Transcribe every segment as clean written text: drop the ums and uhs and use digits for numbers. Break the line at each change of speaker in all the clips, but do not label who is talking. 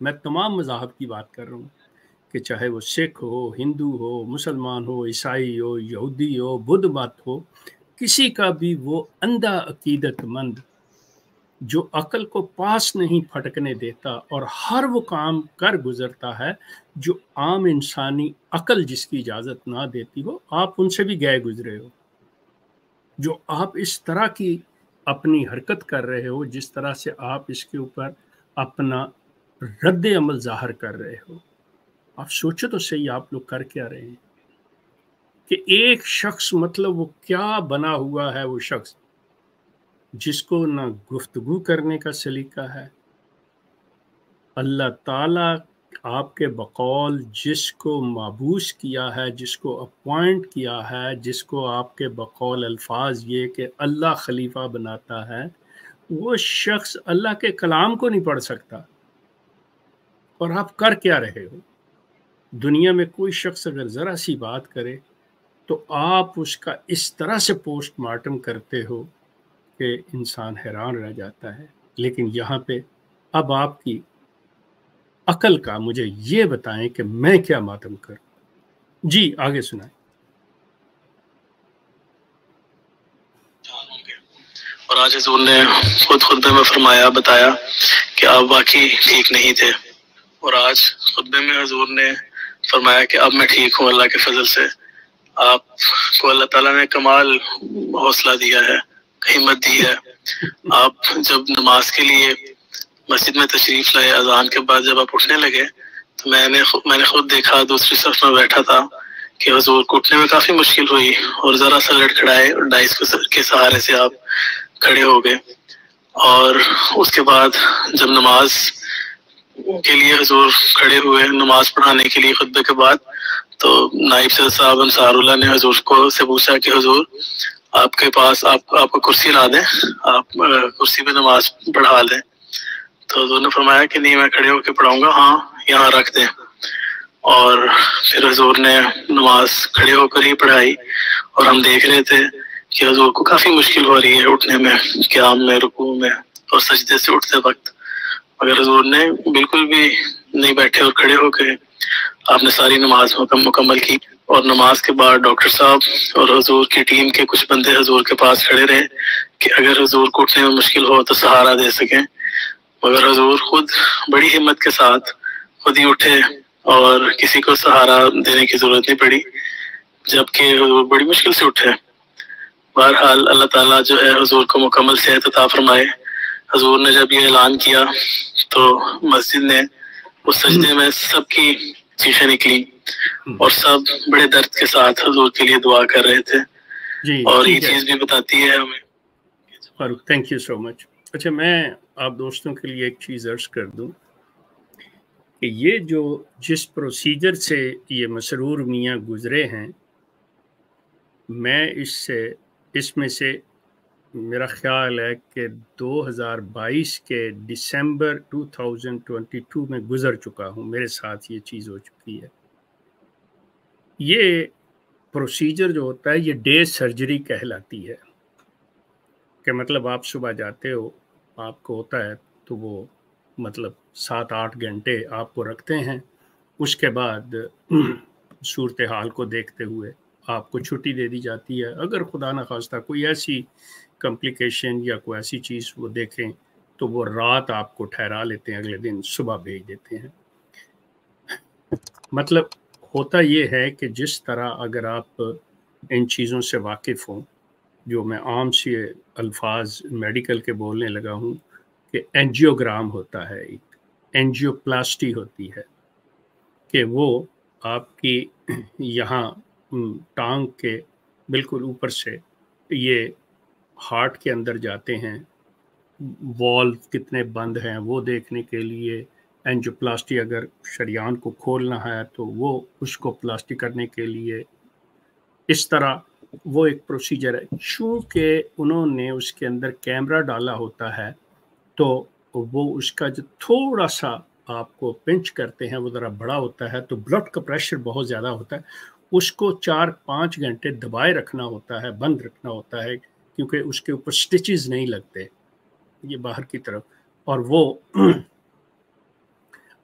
میں تمام مذاہب کی بات کر رہا ہوں کہ چاہے وہ سکھ ہو، ہندو ہو، مسلمان ہو، عیسائی ہو، یہودی ہو، بدھ مت ہو، کسی کا بھی وہ اندھا عقیدت مند جو عقل کو پاس نہیں پھٹکنے دیتا اور ہر وہ کام کر گزرتا ہے جو عام انسانی عقل جس کی اجازت نہ دیتی ہو، آپ ان سے بھی گئے گزرے ہو، جو آپ اس طرح کی اپنی حرکت کر رہے ہو، جس طرح سے آپ اس کے اوپر اپنا رد عمل ظاہر کر رہے ہو، آپ سوچو تو صحیح آپ لوگ کر کیا رہے ہیں کہ ایک شخص مطلب وہ کیا بنا ہوا ہے، وہ شخص جس کو نہ گفتگو کرنے کا سلیقہ ہے، اللہ تعالیٰ آپ کے بقول جس کو مابوس کیا ہے، جس کو اپوائنٹ کیا ہے، جس کو آپ کے بقول الفاظ یہ کہ اللہ خلیفہ بناتا ہے، وہ شخص اللہ کے کلام کو نہیں پڑھ سکتا، اور آپ کر کیا رہے ہو؟ دنیا میں کوئی شخص اگر ذرا سی بات کرے تو آپ اس کا اس طرح سے پوسٹ مارٹم کرتے ہو کہ انسان حیران رہ جاتا ہے۔ لیکن یہاں پہ اب آپ کی عقل کا مجھے یہ بتائیں کہ میں کیا ماتم کروں؟ جی آگے سنائیں۔
اور آج حضور نے خود خطبے میں فرمایا، بتایا کہ آپ واقعی ٹھیک نہیں تھے، اور آج خطبے میں حضور نے فرمایا کہ اب میں ٹھیک ہوں اللہ کے فضل سے۔ آپ کو اللہ تعالیٰ نے کمال حوصلہ دیا ہے، ہمت دی ہے۔ آپ جب نماز کے لیے مسجد میں تشریف لائے، اذان کے بعد جب آپ اٹھنے لگے تو میں نے خود دیکھا، دوسری صف میں بیٹھا تھا، کہ حضور کو اٹھنے میں کافی مشکل ہوئی، اور ذرا سا لڑکھڑائے اور ڈائس کے سہارے سے آپ کھڑے ہو گئے۔ اور اس کے بعد جب نماز کے لیے حضور کھڑے ہوئے نماز پڑھانے کے لیے خطبے کے بعد، تو نائب صاحب انصار اللہ نے حضور کو سے پوچھا کہ حضور آپ کے پاس آپ کو کرسی لا دیں، آپ کرسی پہ نماز پڑھا لیں؟ تو حضور نے فرمایا کہ نہیں، میں کھڑے ہو کے پڑھاؤں گا، ہاں یہاں رکھ دیں۔ اور پھر حضور نے نماز کھڑے ہو کر ہی پڑھائی، اور ہم دیکھ رہے تھے کہ حضور کو کافی مشکل ہو رہی ہے اٹھنے میں، قیام میں، رکوع میں اور سجدے سے اٹھتے وقت، مگر حضور نے بالکل بھی نہیں بیٹھے اور کھڑے ہو کے آپ نے ساری نماز مکمل کی۔ اور نماز کے بعد ڈاکٹر صاحب اور حضور کی ٹیم کے کچھ بندے حضور کے پاس کھڑے رہے کہ اگر حضور کو اٹھنے میں مشکل ہو تو سہارا دے سکیں، مگر حضور خود بڑی ہمت کے ساتھ خود ہی اٹھے اور کسی کو سہارا دینے کی ضرورت نہیں پڑی، جبکہ حضور بڑی مشکل سے اٹھے۔ بہرحال اللہ تعالیٰ جو ہے حضور کو مکمل صحت عطا فرمائے۔ حضور نے جب یہ اعلان کیا تو مسجد نے اس سجدے میں سب کی چیخیں نکلی، اور سب بڑے درد کے ساتھ حضور کے لیے دعا کر رہے تھے۔
جی
اور یہ چیز بھی بتاتی ہے ہمیں۔
فاروق تھینک یو سو مچ۔ اچھا، میں آپ دوستوں کے لیے ایک چیز عرض کر دوں کہ یہ جو جس پروسیجر سے یہ مسرور میاں گزرے ہیں، میں اس میں سے میرا خیال ہے کہ 2022 کے دسمبر 2022 میں گزر چکا ہوں، میرے ساتھ یہ چیز ہو چکی ہے۔ یہ پروسیجر جو ہوتا ہے یہ ڈے سرجری کہلاتی ہے، کہ مطلب آپ صبح جاتے ہو، آپ کو ہوتا ہے تو وہ مطلب 7-8 گھنٹے آپ کو رکھتے ہیں، اس کے بعد صورتحال کو دیکھتے ہوئے آپ کو چھٹی دے دی جاتی ہے۔ اگر خدا نخواستہ کوئی ایسی کمپلیکیشن یا کوئی ایسی چیز وہ دیکھیں تو وہ رات آپ کو ٹھہرا لیتے ہیں، اگلے دن صبح بھیج دیتے ہیں۔ مطلب ہوتا یہ ہے کہ جس طرح اگر آپ ان چیزوں سے واقف ہوں، جو میں عام سے الفاظ میڈیکل کے بولنے لگا ہوں، کہ اینجیوگرام ہوتا ہے، ایک اینجیوپلاسٹی ہوتی ہے، کہ وہ آپ کی یہاں ٹانگ کے بالکل اوپر سے یہ ہارٹ کے اندر جاتے ہیں، والو کتنے بند ہیں وہ دیکھنے کے لیے، اینجیوپلاسٹی اگر شریان کو کھولنا ہے تو وہ اس کو پلاسٹی کرنے کے لیے، اس طرح وہ ایک پروسیجر ہے۔ چونکہ انہوں نے اس کے اندر کیمرہ ڈالا ہوتا ہے تو وہ اس کا جو تھوڑا سا آپ کو پنچ کرتے ہیں وہ ذرا بڑا ہوتا ہے، تو بلڈ کا پریشر بہت زیادہ ہوتا ہے، اس کو 4-5 گھنٹے دبائے رکھنا ہوتا ہے، بند رکھنا ہوتا ہے، کیونکہ اس کے اوپر سٹچز نہیں لگتے یہ باہر کی طرف، اور وہ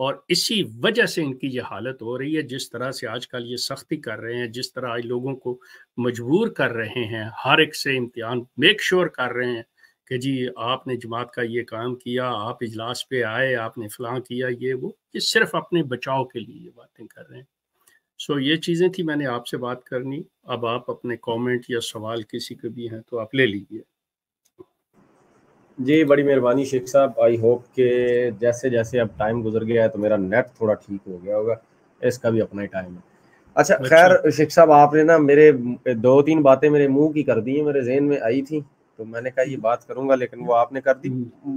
اور اسی وجہ سے ان کی یہ حالت ہو رہی ہے. جس طرح سے آج کل یہ سختی کر رہے ہیں, جس طرح آج لوگوں کو مجبور کر رہے ہیں, ہر ایک سے امتحان میک شور کر رہے ہیں کہ جی آپ نے جماعت کا یہ کام کیا, آپ اجلاس پہ آئے, آپ نے فلاں کیا, یہ صرف اپنے بچاؤ کے لیے یہ باتیں کر رہے ہیں. سو یہ چیزیں تھی میں نے آپ سے بات کرنی. اب آپ اپنے کامنٹ یا سوال کسی کے بھی ہیں تو آپ لے لیجیے.
جی بڑی مہربانی شیخ صاحب. آئی ہوپ کہ جیسے جیسے اب ٹائم گزر گیا ہے تو میرا نیٹ تھوڑا ٹھیک ہو گیا ہوگا, اس کا بھی اپنا ہی ٹائم ہے. اچھا خیر شیخ صاحب, آپ نے نا میرے 2-3 باتیں میرے منہ کی کر دی ہیں, میرے ذہن میں آئی تھی تو میں نے کہا یہ بات کروں گا, لیکن وہ آپ نے کر دی.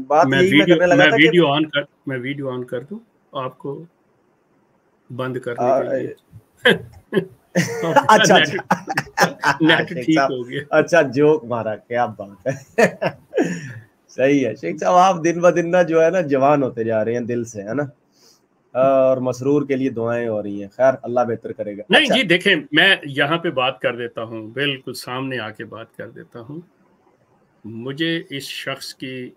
بات یہی میں کرنے لگا تھا کہ
میں ویڈیو آن کر دوں, آپ کو بند کرنے کے لیے.
اچھا
نیٹ ٹھیک ہو گیا.
اچھا جوک مارا, کیا بات ہے. صحیح ہے شیخ صاحب, آپ دن بہ دن نا جو ہے نا جوان ہوتے جا رہے ہیں دل سے, ہے نا, اور مسرور کے لیے دعائیں ہو رہی ہیں. خیر اللہ بہتر کرے گا.
نہیں جی دیکھیں, میں یہاں پہ بات کر دیتا ہوں, بالکل سامنے آ کے بات کر دیتا ہوں. مجھے اس شخص کی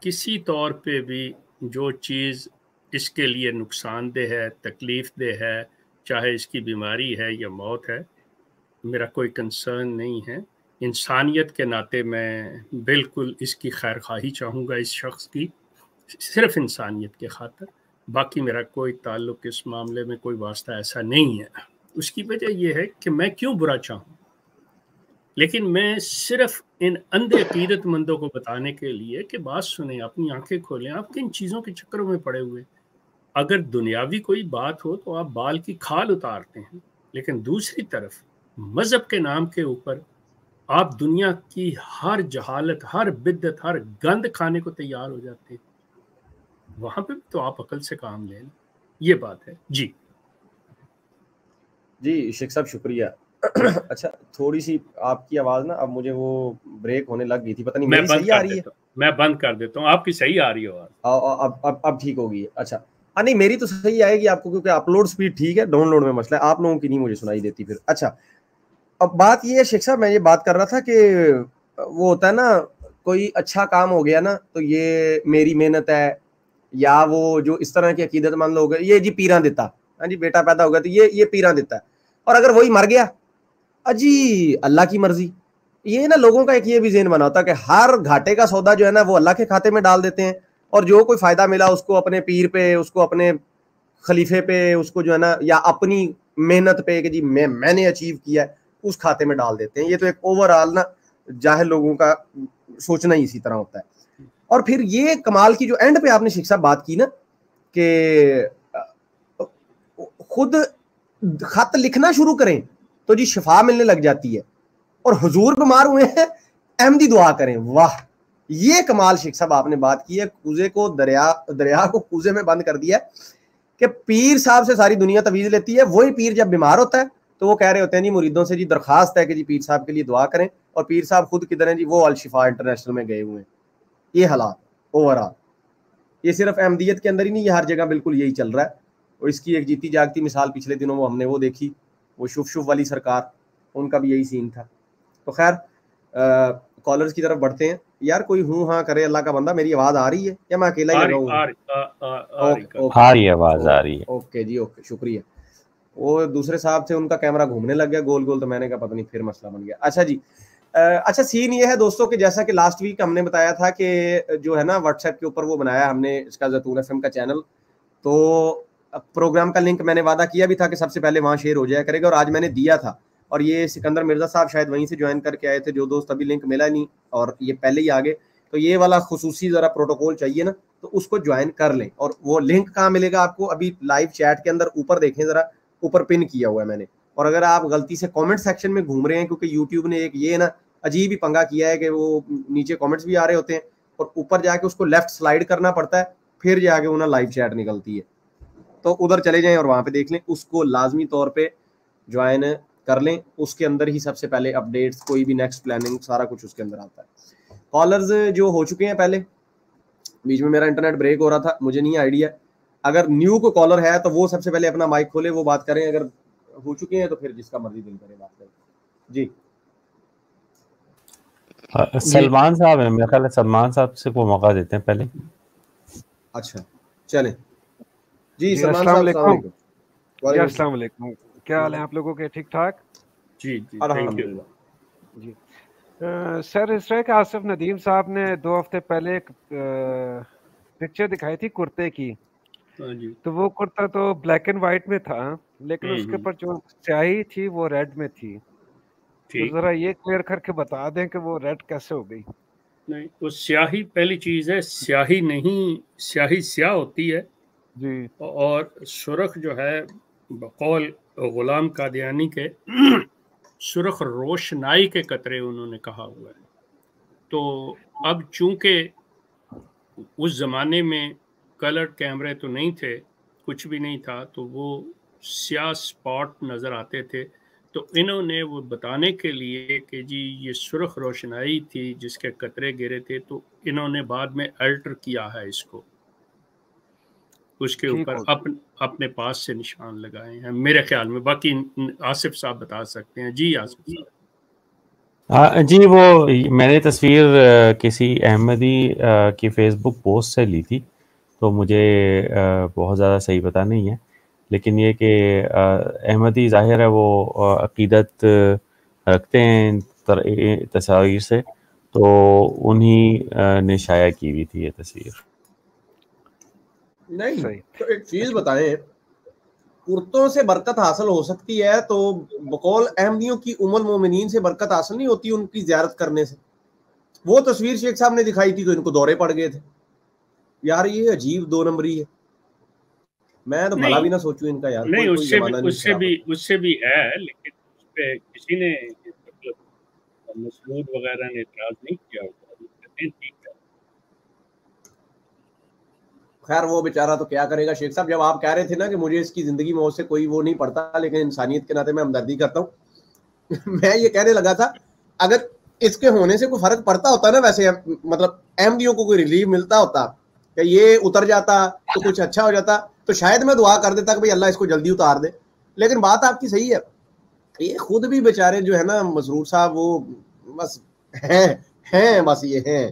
کسی طور پہ بھی جو چیز اس کے لیے نقصان دہ ہے, تکلیف دہ ہے, چاہے اس کی بیماری ہے یا موت ہے, میرا کوئی کنسرن نہیں ہے. انسانیت کے ناطے میں بالکل اس کی خیر خواہی چاہوں گا, اس شخص کی, صرف انسانیت کے خاطر. باقی میرا کوئی تعلق اس معاملے میں, کوئی واسطہ ایسا نہیں ہے. اس کی وجہ یہ ہے کہ میں کیوں برا چاہوں, لیکن میں صرف ان اندھے عقیدت مندوں کو بتانے کے لیے کہ بات سنیں, اپنی آنکھیں کھولیں. آپ کن چیزوں کے چکروں میں پڑے ہوئے. اگر دنیاوی کوئی بات ہو تو آپ بال کی کھال اتارتے ہیں, لیکن دوسری طرف مذہب کے نام کے اوپر آپ دنیا کی ہر جہالت, ہر بدعت, ہر گند کھانے کو تیار ہو جاتے ہیں. وہاں پہ تو آپ عقل سے کام لیں. یہ بات ہے.
جی شیخ صاحب شکریہ. اچھا تھوڑی سی آپ کی آواز نا اب مجھے وہ بریک ہونے لگ گئی تھی, پتہ نہیں میری صحیح آ رہی ہے.
میں بند کر دیتا ہوں, آپ کی صحیح آ رہی ہے آواز.
اب ٹھیک ہوگی. اچھا نہیں میری تو صحیح آئے گی آپ کو, کیونکہ اپلوڈ سپیڈ ٹھیک ہے, ڈاؤن لوڈ میں مسئلہ ہے, آپ لوگوں کی نہیں مجھے سنائی دیتی پھر. اچھا اب بات یہ ہے شیخ صاحب, میں یہ بات کر رہا تھا کہ وہ ہوتا ہے نا کوئی اچھا کام ہو گیا نا تو یہ میری محنت ہے, یا وہ جو اس طرح کی عقیدت مند لوگ ہیں, یہ جی پیراں دیتا, ہاں جی بیٹا پیدا ہو گیا تو یہ پیراں دیتا ہے, اور اگر وہی مر گیا اجی اللہ کی مرضی. یہ نا لوگوں کا ایک یہ بھی ذہن بنا ہوتا ہے کہ ہر گھاٹے کا سودا جو ہے نا وہ اللہ کے کھاتے میں ڈال دیتے ہیں, اور جو کوئی فائدہ ملا اس کو اپنے پیر پہ, اس کو اپنے خلیفے پہ, اس کو جو ہے نا یا اپنی محنت پہ کہ جی میں نے اچیو کیا ہے اس کھاتے میں ڈال دیتے ہیں. یہ تو ایک اوور آل نا جاہل لوگوں کا سوچنا ہی اسی طرح ہوتا ہے. اور پھر یہ کمال کی جو اینڈ پہ آپ نے شیخ صاحب بات کی نا کہ خود خط لکھنا شروع کریں تو جی شفا ملنے لگ جاتی ہے, اور حضور بیمار ہوئے ہیں احمدی دعا کریں. واہ یہ کمال شیخ صاحب آپ نے بات کی ہے. کوزے کو دریا کو کوزے میں بند کر دیا کہ پیر صاحب سے ساری دنیا تویز لیتی ہے, وہی پیر جب بیمار ہوتا ہے تو وہ کہہ رہے ہوتے ہیں جی مریدوں سے جی درخواست ہے کہ جی پیر صاحب کے لیے دعا کریں, اور پیر صاحب خود کدھر ہیں جی, وہ الشفا انٹرنیشنل میں گئے ہوئے ہیں. یہ حالات اوور آل, یہ صرف احمدیت کے اندر ہی نہیں, یہ ہر جگہ بالکل یہی چل رہا ہے. اور اس کی ایک جیتی جاگتی مثال پچھلے دنوں وہ ہم نے وہ دیکھی, وہ شف والی سرکار, ان کا بھی یہی سین تھا. تو خیر کالرز کی طرف بڑھتے ہیں. یار کوئی ہوں ہاں کرے اللہ کا بندہ. میری آواز آ رہی ہے یا میں اکیلا ہی لگا ہوں؟
آ رہی ہے آواز, آ رہی ہے.
اوکے جی اوکے شکریہ. وہ دوسرے صاحب تھے, ان کا کیمرہ گھومنے لگ گیا گول گول, تو میں نے کہا پتہ نہیں پھر مسئلہ بن گیا. اچھا جی اچھا سین یہ ہے دوستوں کہ جیسا کہ لاسٹ ویک ہم نے بتایا تھا کہ جو ہے نا واٹس ایپ کے اوپر وہ بنایا ہم نے اس کا زیتون ایف ایم کا چینل, تو پروگرام کا لنک میں نے وعدہ کیا بھی تھا کہ سب سے پہلے وہاں شیئر ہو جایا کرے گا, اور آج میں نے دیا تھا. اور یہ سکندر مرزا صاحب شاید وہیں سے جوائن کر کے آئے تھے, جو دوست ابھی لنک ملا نہیں اور یہ پہلے ہی آگے, تو یہ والا خصوصی ذرا پروٹوکول چاہیے نا, تو اس کو جوائن کر لیں. اور وہ لنک کہاں ملے گا آپ کو, ابھی لائیو چیٹ کے اندر اوپر دیکھیں ذرا, اوپر پن کیا ہوا ہے میں نے. اور اگر آپ غلطی سے کامنٹ سیکشن میں گھوم رہے ہیں, کیونکہ یوٹیوب نے ایک یہ نا عجیب ہی پنگا کیا ہے کہ وہ نیچے کامنٹس بھی آ رہے ہوتے ہیں اور اوپر جا کے اس کو لیفٹ سلائڈ کرنا پڑتا ہے, پھر جا کے انہیں لائیو چیٹ نکلتی ہے. تو ادھر چلے جائیں اور وہاں پہ دیکھ لیں, اس کو لازمی طور پہ جوائن کر لیں. اس کے اندر ہی سب سے پہلے اپڈیٹس, کوئی بھی نیکسٹ پلاننگ, سارا کچھ اس کے اندر آتا ہے. کالرز جو ہو چکے ہیں پہلے, بیچ میں میرا انٹرنیٹ بریک ہو رہا تھا, مجھے نہیں آئیڈیا, اگر نیو کو کالر ہے تو وہ سب سے پہلے اپنا مائک کھولے, وہ بات کریں. اگر ہو چکے ہیں تو پھر جس کا مرضی دل کرے بات کریں. جی
سلمان صاحب ہیں میرا خیال ہے, سلمان صاحب سے کو موقع دیتے ہیں پہلے.
اچھا چلیں جی سلمان صاحب السلام علیکم.
جی السلام علیکم, کیا حال ہے آپ لوگوں کے؟ ٹھیک ٹھاک؟
جی جی
الحمدللہ.
جی سر, اس طرح کہ آصف ندیم صاحب نے 2 ہفتے پہلے ایک پکچر دکھائی تھی کرتے کی, تو وہ کرتا تو بلیک اینڈ وائٹ میں تھا, لیکن اس کے اوپر جو سیاہی تھی وہ ریڈ میں تھی. تو ذرا یہ کلیئر کر کے بتا دیں کہ وہ ریڈ کیسے ہو گئی.
نہیں, وہ سیاہی پہلی چیز ہے, سیاہی نہیں, سیاہی سیاہ ہوتی ہے
جی,
اور سرخ جو ہے بقول غلام قادیانی کے سرخ روشنائی کے قطرے انہوں نے کہا ہوا ہے. تو اب چونکہ اس زمانے میں کلر کیمرے تو نہیں تھے, کچھ بھی نہیں تھا, تو وہ سیاہ سپاٹ نظر آتے تھے. تو انہوں نے وہ بتانے کے لیے کہ جی یہ سرخ روشنائی تھی جس کے قطرے گرے تھے, تو انہوں نے بعد میں الٹر کیا ہے اس کو, اس کے اوپر اپنے پاس سے نشان لگائے ہیں میرے خیال میں. باقی آصف صاحب بتا سکتے ہیں. جی آصف صاحب.
جی وہ میں نے تصویر کسی احمدی کی فیس بک پوسٹ سے لی تھی, تو مجھے بہت زیادہ صحیح پتہ نہیں ہے, لیکن یہ کہ احمدی ظاہر ہے وہ عقیدت رکھتے ہیں تصاویر سے, تو انہی نے شائع کی ہوئی تھی یہ تصویر.
نہیں تو ایک چیز بتائیں, کرتوں سے برکت حاصل ہو سکتی ہے تو بقول احمدیوں کی ام المومنین سے برکت حاصل نہیں ہوتی ان کی زیارت کرنے سے. وہ تصویر شیخ صاحب نے دکھائی تھی تو ان کو دورے پڑ گئے تھے. یار یہ عجیب 2 نمبری ہے, میں تو بھلا بھی نہ سوچوں ان کا. یار
نہیں,
کوئی زمانہ نہیں,
اس سے بھی ہے, لیکن اس پہ کسی نے مسعود وغیرہ نے اعتراض نہیں کیا ہوگا.
خیر وہ بیچارہ تو کیا کرے گا. شیخ صاحب جب آپ کہہ رہے تھے نا کہ مجھے اس کی زندگی میں اس سے کوئی وہ نہیں پڑتا, لیکن انسانیت کے ناطے میں ہمدردی کرتا ہوں, میں یہ کہنے لگا تھا اگر اس کے ہونے سے کوئی فرق پڑتا ہوتا نا, ویسے مطلب احمدیوں کو کوئی ریلیف ملتا ہوتا کہ یہ اتر جاتا تو کچھ اچھا ہو جاتا, تو شاید میں دعا کر دیتا کہ بھئی اللہ اس کو جلدی اتار دے. لیکن بات آپ کی صحیح ہے, یہ خود بھی بیچارے جو ہے نا مسرور صاحب, وہ بس ہیں بس یہ ہیں,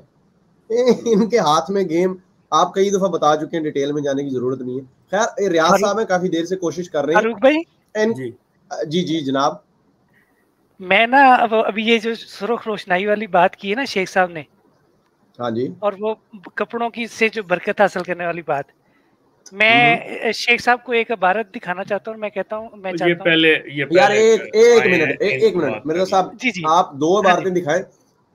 ان کے ہاتھ میں گیم. آپ کئی دفعہ بتا چکے ہیں, ڈیٹیل میں جانے کی ضرورت نہیں ہے. خیر ریاض صاحب ہیں, کافی دیر سے کوشش کر رہے ہیں.
فاروق بھائی
جی جی جناب.
میں نا ابھی یہ جو سرخ روشنائی والی بات کی ہے نا شیخ صاحب نے,
ہاں جی,
اور وہ کپڑوں کی سے جو برکت حاصل کرنے والی بات, میں شیخ صاحب کو ایک عبارت دکھانا چاہتا ہوں. میں کہتا ہوں میں چاہتا ہوں
یار ایک منٹ مرزا صاحب, آپ 2 عبارتیں دکھائیں.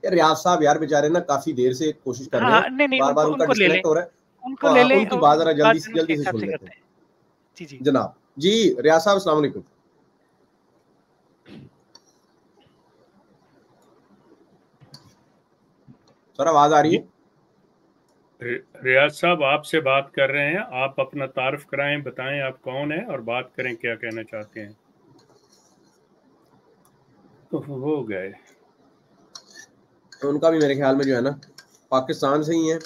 ریاض صاحب یار بیچارے نا کافی دیر سے کوشش کر رہے ہیں, بار بار ان کا ڈسکنیکٹ ہو رہا ہے,
ان کو لے لیں,
ان کی بات ذرا جلدی سے سن لیتے ہیں.
جی
جناب. جی ریاض صاحب السلام علیکم. سر آواز آ رہی ہے؟
ریاض صاحب آپ سے بات کر رہے ہیں, آپ اپنا تعارف کرائیں, بتائیں آپ کون ہیں اور بات کریں کیا کہنا چاہتے ہیں. ہو گئے
ان کا بھی میرے خیال میں جو ہے نا پاکستان سے ہی ہیں,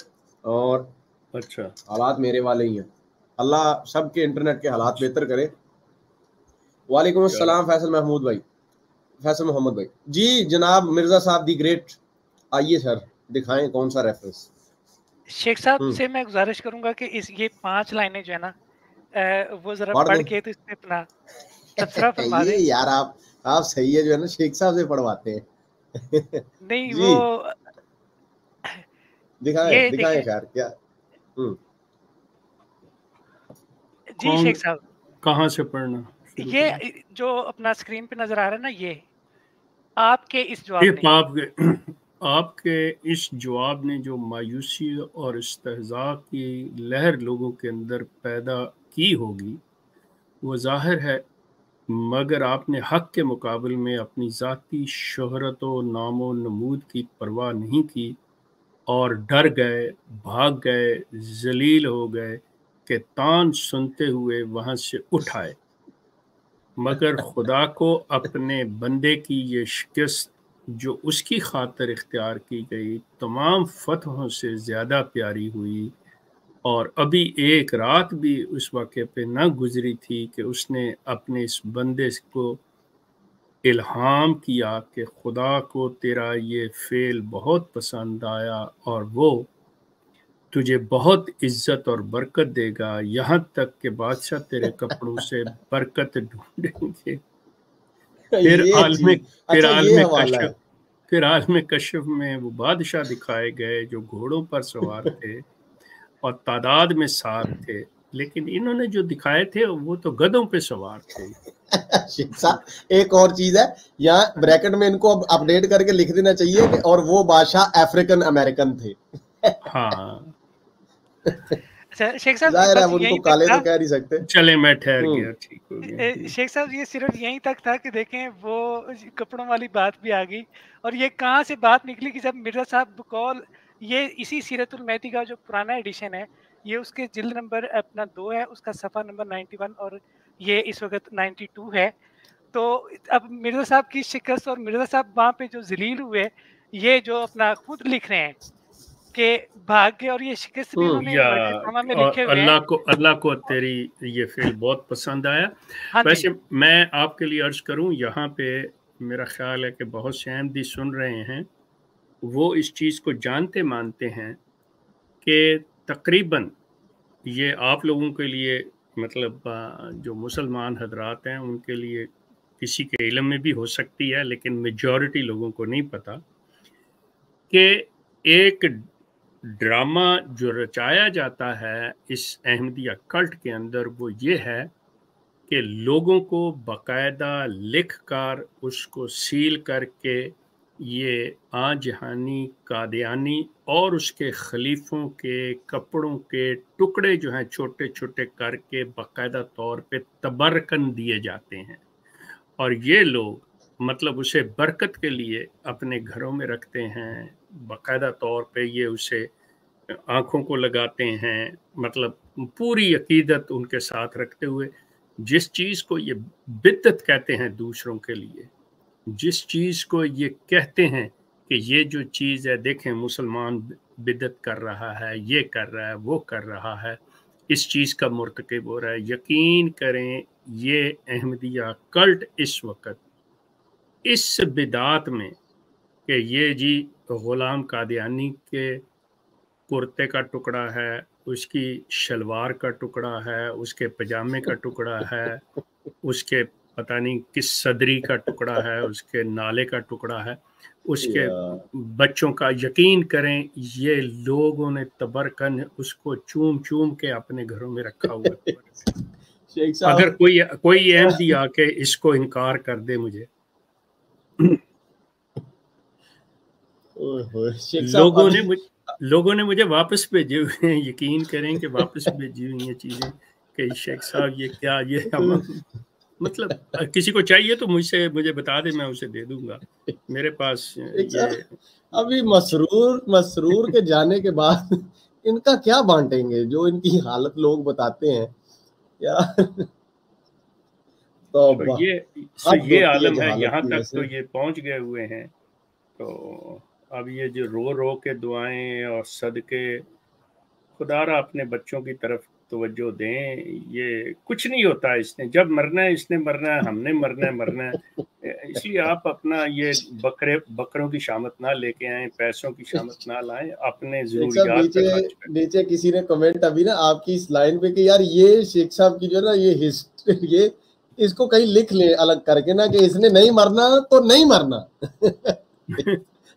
اور
اچھا
حالات میرے والے ہی ہیں. اللہ سب کے انٹرنیٹ کے حالات بہتر کرے. وعلیکم السلام فیصل محمود بھائی, فیصل محمد بھائی. جی جناب مرزا صاحب دی گریٹ, آئیے سر دکھائیں کون سا ریفرنس.
شیخ صاحب سے میں گزارش کروں گا کہ یہ 5 لائنیں جو ہے نا وہ ذرا پڑھ کے تو اس پہ اپنا تبصرہ فرما دیں.
یہ یار آپ صحیح ہے جو ہے نا شیخ صاحب سے پڑھواتے ہیں.
نہیں وہ
دکھائیں خیر کیا.
جی شیخ صاحب
کہاں سے پڑھنا؟
یہ جو اپنا اسکرین پہ نظر آ رہا ہے نا, یہ آپ کے اس جواب نے
آپ کے اس جواب نے جو مایوسی اور استہزاء کی لہر لوگوں کے اندر پیدا کی ہوگی وہ ظاہر ہے, مگر آپ نے حق کے مقابل میں اپنی ذاتی شہرت و نام و نمود کی پرواہ نہیں کی اور ڈر گئے, بھاگ گئے, ذلیل ہو گئے کہ تان سنتے ہوئے وہاں سے اٹھ آئے. مگر خدا کو اپنے بندے کی یہ شکست جو اس کی خاطر اختیار کی گئی تمام فتحوں سے زیادہ پیاری ہوئی, اور ابھی ایک رات بھی اس واقعے پہ نہ گزری تھی کہ اس نے اپنے اس بندے کو الہام کیا کہ خدا کو تیرا یہ فعل بہت پسند آیا اور وہ تجھے بہت عزت اور برکت دے گا، یہاں تک کہ بادشاہ تیرے کپڑوں سے برکت ڈھونڈیں گے۔ پھر عالم کشف میں وہ بادشاہ دکھائے گئے جو گھوڑوں پر سوار تھے اور تعداد میں 7 تھے، لیکن انہوں نے جو دکھائے تھے وہ تو گدھوں پہ سوار تھے۔
ایک اور چیز ہے یہاں بریکٹ میں ان کو اب اپڈیٹ کر کے لکھ دینا چاہیے کہ اور وہ بادشاہ افریقن امریکن تھے۔
ہاں
شیخ صاحب
ظاہر ہے ان کو کالے تو کہہ نہیں سکتے۔
چلے میں ٹھہر گیا، ٹھیک ہو گیا۔
شیخ صاحب یہ صرف یہیں تک تھا کہ دیکھیں وہ کپڑوں والی بات بھی آ گئی، اور یہ کہاں سے بات نکلی کہ جب مرزا صاحب بقول یہ اسی سیرت المہدی کا جو پرانا ایڈیشن ہے، یہ اس کے جلد نمبر اپنا 2 ہے، اس کا صفحہ نمبر 91 اور یہ اس وقت 92 ہے۔ تو اب مرزا صاحب کی شکست اور مرزا صاحب وہاں پہ جو ذلیل ہوئے، یہ جو اپنا خود لکھ رہے ہیں کہ بھاگ گئے، اور یہ شکست بھی انہوں نے میں لکھے ہوئے ہیں۔
اللہ کو تیری یہ فعل بہت پسند آیا۔ ویسے میں آپ کے لیے عرض کروں، یہاں پہ میرا خیال ہے کہ بہت سے احمدی سن رہے ہیں، وہ اس چیز کو جانتے مانتے ہیں کہ تقریباً یہ آپ لوگوں کے لیے، مطلب جو مسلمان حضرات ہیں ان کے لیے کسی کے علم میں بھی ہو سکتی ہے، لیکن میجورٹی لوگوں کو نہیں پتا کہ ایک ڈرامہ جو رچایا جاتا ہے اس احمدیہ کلٹ کے اندر، وہ یہ ہے کہ لوگوں کو باقاعدہ لکھ کر اس کو سیل کر کے یہ جہانی قادیانی اور اس کے خلیفوں کے کپڑوں کے ٹکڑے جو ہیں چھوٹے چھوٹے کر کے باقاعدہ طور پہ تبرکن دیے جاتے ہیں، اور یہ لوگ مطلب اسے برکت کے لیے اپنے گھروں میں رکھتے ہیں، باقاعدہ طور پہ یہ اسے آنکھوں کو لگاتے ہیں، مطلب پوری عقیدت ان کے ساتھ رکھتے ہوئے جس چیز کو یہ بدعت کہتے ہیں دوسروں کے لیے، جس چیز کو یہ کہتے ہیں کہ یہ جو چیز ہے دیکھیں مسلمان بدعت کر رہا ہے، یہ کر رہا ہے، وہ کر رہا ہے، اس چیز کا مرتکب ہو رہا ہے، یقین کریں یہ احمدیہ کلٹ اس وقت اس بدعت میں کہ یہ جی غلام قادیانی کے کرتے کا ٹکڑا ہے، اس کی شلوار کا ٹکڑا ہے، اس کے پجامے کا ٹکڑا ہے، اس کے پتہ نہیں کس صدری کا ٹکڑا ہے، اس کے نالے کا ٹکڑا ہے، اس کے بچوں کا، یقین کریں یہ لوگوں نے تبرکن اس کو چوم چوم کے اپنے گھروں میں رکھا ہوا ہے۔ اگر کوئی احمدی آ کے اس کو انکار کر دے مجھے، لوگوں نے مجھے واپس بھیجے ہوئے ہیں، یقین کریں کہ واپس بھیجی ہوئی ہیں چیزیں کہ شیخ صاحب یہ کیا، یہ مطلب کسی کو چاہیے تو مجھے بتا دے، میں اسے دے دوں گا۔ میرے پاس
ابھی مسرور کے جانے کے بعد ان کا کیا بانٹیں گے، جو ان کی حالت لوگ بتاتے ہیں
یہ عالم ہے، یہاں تک تو یہ پہنچ گئے ہوئے ہیں۔ تو اب یہ جو رو کے دعائیں اور صدقے، خدا را اپنے بچوں کی طرف توجہ دیں، یہ کچھ نہیں ہوتا، اس نے جب مرنا ہے، اس نے مرنا ہے، ہم نے مرنا ہے، اس لیے آپ اپنا یہ بکروں کی شامت نہ لے کے آئیں، پیسوں کی شامت نہ لائیں، اپنے ضروریات پہ خرچ کریں۔
نیچے کسی نے کمنٹ ابھی نا آپ کی اس لائن پہ کہ یار یہ شیخ صاحب کی جو ہے نا یہ اس کو کہیں لکھ لیں الگ کر کے نا کہ اس نے نہیں مرنا تو نہیں مرنا،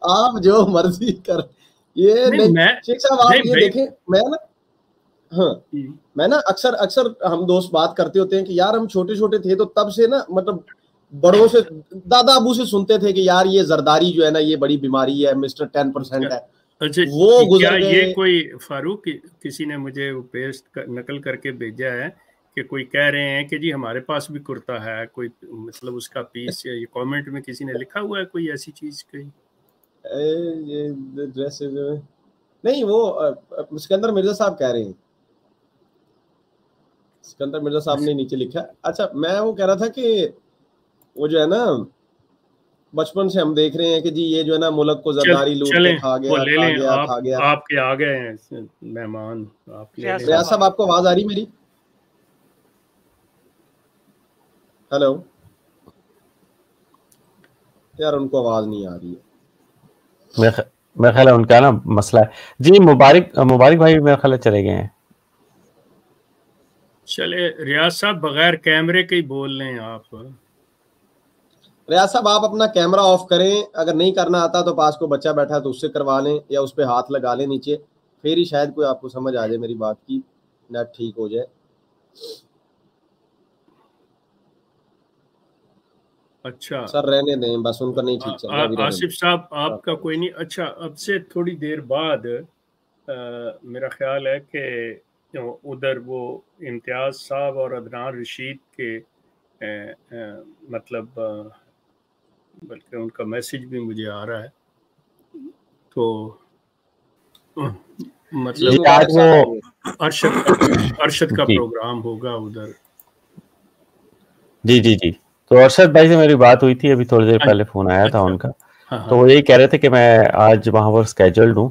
آپ جو مرضی کر۔ یہ شیخ صاحب آپ یہ دیکھیں، میں نا اکثر ہم دوست بات کرتے ہوتے ہیں کہ یار ہم چھوٹے چھوٹے تھے تو تب سے نا مطلب بڑوں سے، دادا ابو سے سنتے تھے کہ یار یہ زرداری جو ہے نا یہ بڑی بیماری ہے، مسٹر 10% ہے۔
وہ گزر گئے۔ یہ کوئی فاروق کسی نے مجھے پیسٹ نقل کر کے بھیجا ہے کہ کوئی کہہ رہے ہیں کہ جی ہمارے پاس بھی کرتا ہے، کوئی مطلب اس کا پیس، یہ کامنٹ میں کسی نے لکھا ہوا ہے کوئی ایسی چیز کہیں؟
یہ ڈریس نہیں، وہ سکندر مرزا صاحب کہہ رہے ہیں، سکندر مرزا صاحب نے نیچے لکھا۔ اچھا میں وہ کہہ رہا تھا کہ وہ جو ہے نا بچپن سے ہم دیکھ رہے ہیں کہ جی یہ جو ہے نا ملک کو زرداری لوٹ کے کھا گیا۔
آپ کے آ گئے ہیں مہمان،
ریاض صاحب آپ کو آواز آ رہی میری؟ ہیلو یار ان کو آواز نہیں آ رہی ہے،
میرا خیال ہے ان کا نا مسئلہ ہے. جی مبارک بھائی میرا خیال ہے چلے گئے ہیں.
چلے ریاض صاحب بغیر کیمرے کے ہی بول لیں آپ.
ریاض صاحب آپ اپنا کیمرہ آف کریں, اگر نہیں کرنا آتا تو پاس کو بچہ بیٹھا تو اس سے کروا لیں, یا اس پہ ہاتھ لگا لیں نیچے, پھر ہی شاید کوئی آپ کو سمجھ آ جائے میری بات کی, نیٹ ٹھیک ہو جائے.
اچھا
سر رہنے دیں بس, ان کا نہیں ٹھیک چل رہا.
آصف صاحب آپ کا کوئی نہیں. اچھا اب سے تھوڑی دیر بعد میرا خیال ہے کہ ادھر وہ امتیاز صاحب اور عدنان رشید کے مطلب بلکہ ان کا میسج بھی مجھے آ رہا ہے, تو مطلب
آج وہ
ارشد کا پروگرام ہوگا ادھر.
جی تو ارشد بھائی سے میری بات ہوئی تھی ابھی تھوڑی دیر پہلے, فون آیا تھا ان کا, تو وہ یہی کہہ رہے تھے کہ میں آج وہاں پر اسکیجولڈ ہوں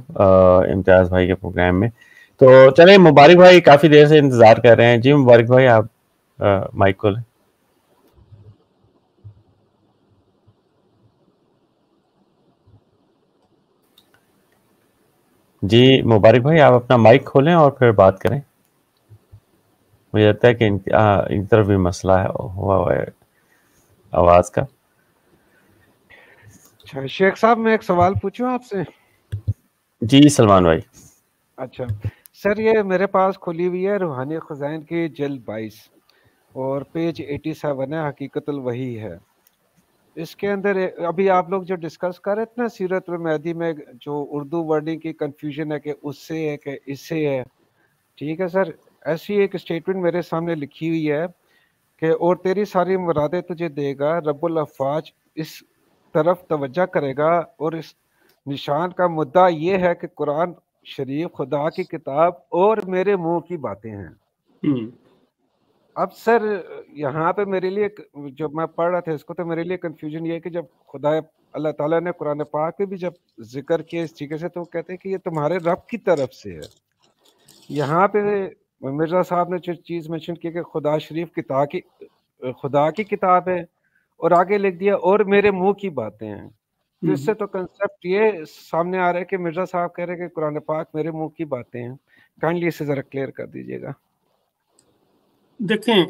امتیاز بھائی کے پروگرام میں. تو چلیں مبارک بھائی کافی دیر سے انتظار کر رہے ہیں. جی مبارک بھائی آپ مائک کھولیں. جی مبارک بھائی آپ اپنا مائک کھولیں اور پھر بات کریں. مجھے لگتا ہے کہ ان طرف بھی مسئلہ ہوا ہے آواز کا.
اچھا شیخ صاحب میں ایک سوال پوچھوں آپ سے.
جی سلمان بھائی.
اچھا سر, یہ میرے پاس کھلی ہوئی ہے روحانی خزائن کی جلد 22 اور پیج 87 ہے, حقیقت الوحی ہے. اس کے اندر ابھی آپ لوگ جو ڈسکس کر رہے تھے نا سیرت المہدی میں, جو اردو ورڈنگ کی کنفیوژن ہے کہ اس سے ہے کہ اس سے ہے, ٹھیک ہے سر, ایسی ایک اسٹیٹمنٹ میرے سامنے لکھی ہوئی ہے کہ اور تیری ساری مرادیں تجھے دے گا رب الافواج, اس طرف توجہ کرے گا, اور اس نشان کا مدعا یہ ہے کہ قرآن شریف خدا کی کتاب اور میرے منہ کی باتیں ہیں. اب سر یہاں پہ میرے لیے جب میں پڑھ رہا تھا اس کو تو میرے لیے کنفیوژن یہ ہے کہ جب خدا اللہ تعالیٰ نے قرآن پاک میں بھی جب ذکر کیا اس طریقے سے تو کہتے ہیں کہ یہ تمہارے رب کی طرف سے ہے. یہاں پہ مرزا صاحب نے جو چیز مینشن کی کہ خدا شریف خدا کی کتاب ہے, اور آگے لکھ دیا اور میرے منہ کی باتیں ہیں. تو اس سے تو کنسپٹ یہ سامنے آ رہا ہے کہ مرزا صاحب کہہ رہے ہیں کہ قرآن پاک میرے منہ کی باتیں ہیں. کائنڈلی اسے ذرا کلیئر کر دیجیے گا.
دیکھیں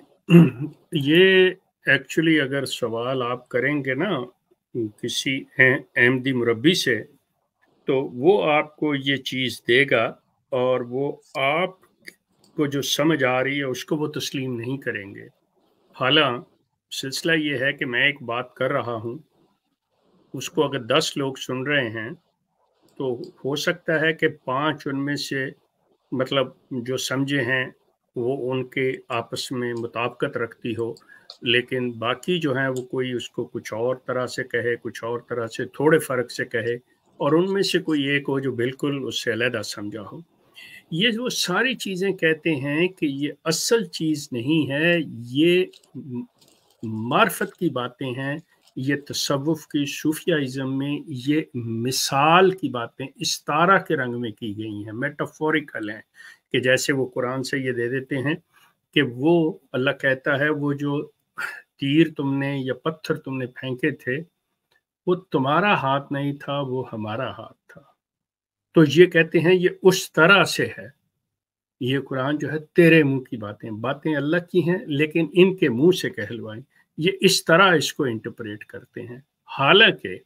یہ ایکچولی اگر سوال آپ کریں گے نا کسی احمدی مربی سے, تو وہ آپ کو یہ چیز دے گا, اور وہ آپ کو جو سمجھ آ رہی ہے اس کو وہ تسلیم نہیں کریں گے. حالانکہ سلسلہ یہ ہے کہ میں ایک بات کر رہا ہوں, اس کو اگر 10 لوگ سن رہے ہیں تو ہو سکتا ہے کہ 5 ان میں سے مطلب جو سمجھے ہیں وہ ان کے آپس میں مطابقت رکھتی ہو, لیکن باقی جو ہیں وہ کوئی اس کو کچھ اور طرح سے کہے, کچھ اور طرح سے تھوڑے فرق سے کہے, اور ان میں سے کوئی ایک ہو جو بالکل اس سے علیحدہ سمجھا ہو. یہ وہ ساری چیزیں کہتے ہیں کہ یہ اصل چیز نہیں ہے, یہ معرفت کی باتیں ہیں, یہ تصوف کی صوفیائزم میں یہ مثال کی باتیں استارہ کے رنگ میں کی گئی ہیں, میٹافوریکل ہیں, کہ جیسے وہ قرآن سے یہ دے دیتے ہیں کہ وہ اللہ کہتا ہے وہ جو تیر تم نے یا پتھر تم نے پھینکے تھے وہ تمہارا ہاتھ نہیں تھا, وہ ہمارا ہاتھ تھا. تو یہ کہتے ہیں یہ اس طرح سے ہے, یہ قرآن جو ہے تیرے منہ کی باتیں اللہ کی ہیں لیکن ان کے منہ سے کہلوائیں, یہ اس طرح اس کو انٹرپریٹ کرتے ہیں. حالانکہ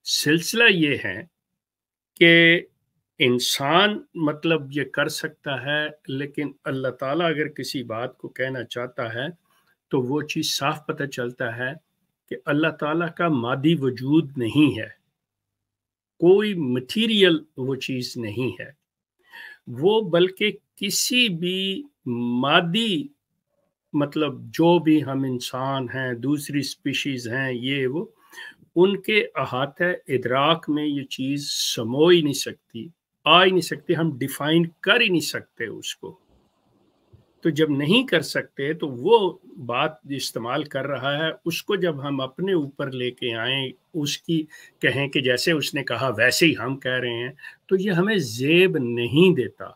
سلسلہ یہ ہے کہ انسان مطلب یہ کر سکتا ہے, لیکن اللہ تعالیٰ اگر کسی بات کو کہنا چاہتا ہے تو وہ چیز صاف پتہ چلتا ہے کہ اللہ تعالیٰ کا مادی وجود نہیں ہے, کوئی مٹیریل وہ چیز نہیں ہے, وہ بلکہ کسی بھی مادی مطلب جو بھی ہم انسان ہیں, دوسری سپیشیز ہیں, یہ وہ ان کے احاطہ ادراک میں یہ چیز سمو ہی نہیں سکتی, آ ہی نہیں سکتی, ہم ڈیفائن کر ہی نہیں سکتے اس کو. تو جب نہیں کر سکتے تو وہ بات استعمال کر رہا ہے, اس کو جب ہم اپنے اوپر لے کے آئیں, اس کی کہیں کہ جیسے اس نے کہا ویسے ہی ہم کہہ رہے ہیں, تو یہ ہمیں زیب نہیں دیتا.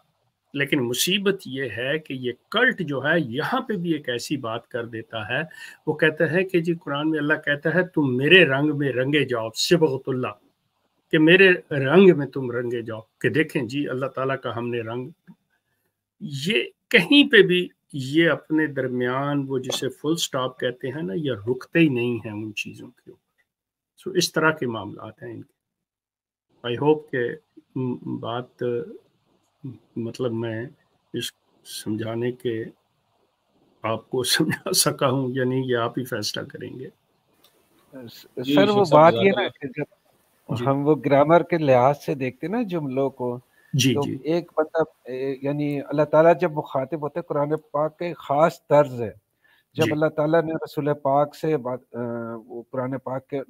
لیکن مصیبت یہ ہے کہ یہ کلٹ جو ہے یہاں پہ بھی ایک ایسی بات کر دیتا ہے, وہ کہتا ہے کہ جی قرآن میں اللہ کہتا ہے تم میرے رنگ میں رنگے جاؤ, صبغت اللہ, کہ میرے رنگ میں تم رنگے جاؤ، کہ دیکھیں جی اللہ تعالیٰ کا ہم نے رنگ، یہ کہیں پہ بھی یہ اپنے درمیان وہ جسے فل سٹاپ کہتے ہیں نا، یہ رکتے ہی نہیں ہیں ان چیزوں کے اوپر. سو اس طرح کے معاملات ہیں ان کے. آئی ہوپ کہ بات مطلب میں اس سمجھانے کے آپ کو سمجھا سکا ہوں یا نہیں، یہ آپ ہی فیصلہ کریں گے.
سر وہ بات یہ نا کہ جب ہم وہ گرامر کے لحاظ سے دیکھتے نا جملوں کو، تو ایک مطلب یعنی اللہ تعالیٰ جب مخاطب ہوتے قرآن پاک کے خاص طرز ہے. جب اللہ تعالیٰ نے رسول پاک سے وہ قرآن پاک کے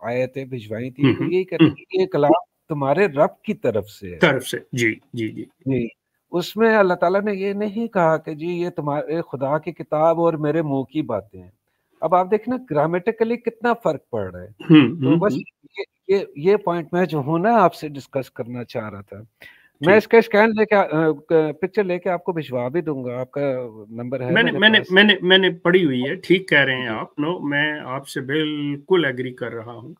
آیتیں بھجوائی تھی تو یہی کہتے ہیں کہ یہ کلام تمہارے رب کی طرف سے ہے.
جی جی جی
جی. اس میں اللہ تعالیٰ نے یہ نہیں کہا کہ جی یہ تمہارے خدا کی کتاب اور میرے منہ کی باتیں ہیں. اب آپ دیکھیں نا گرامیٹیکلی کتنا فرق پڑ رہا ہے. تو بس یہ پوائنٹ میں جو ہوں نا آپ سے ڈسکس کرنا چاہ رہا تھا. میں اس کا اسکین لے کے پکچر لے کے آپ کو بھجوا بھی دوں گا. آپ کا نمبر ہے؟
میں نے پڑھی ہوئی ہے. ٹھیک کہہ رہے ہیں آپ. نو میں آپ سے بالکل ایگری کر رہا ہوں.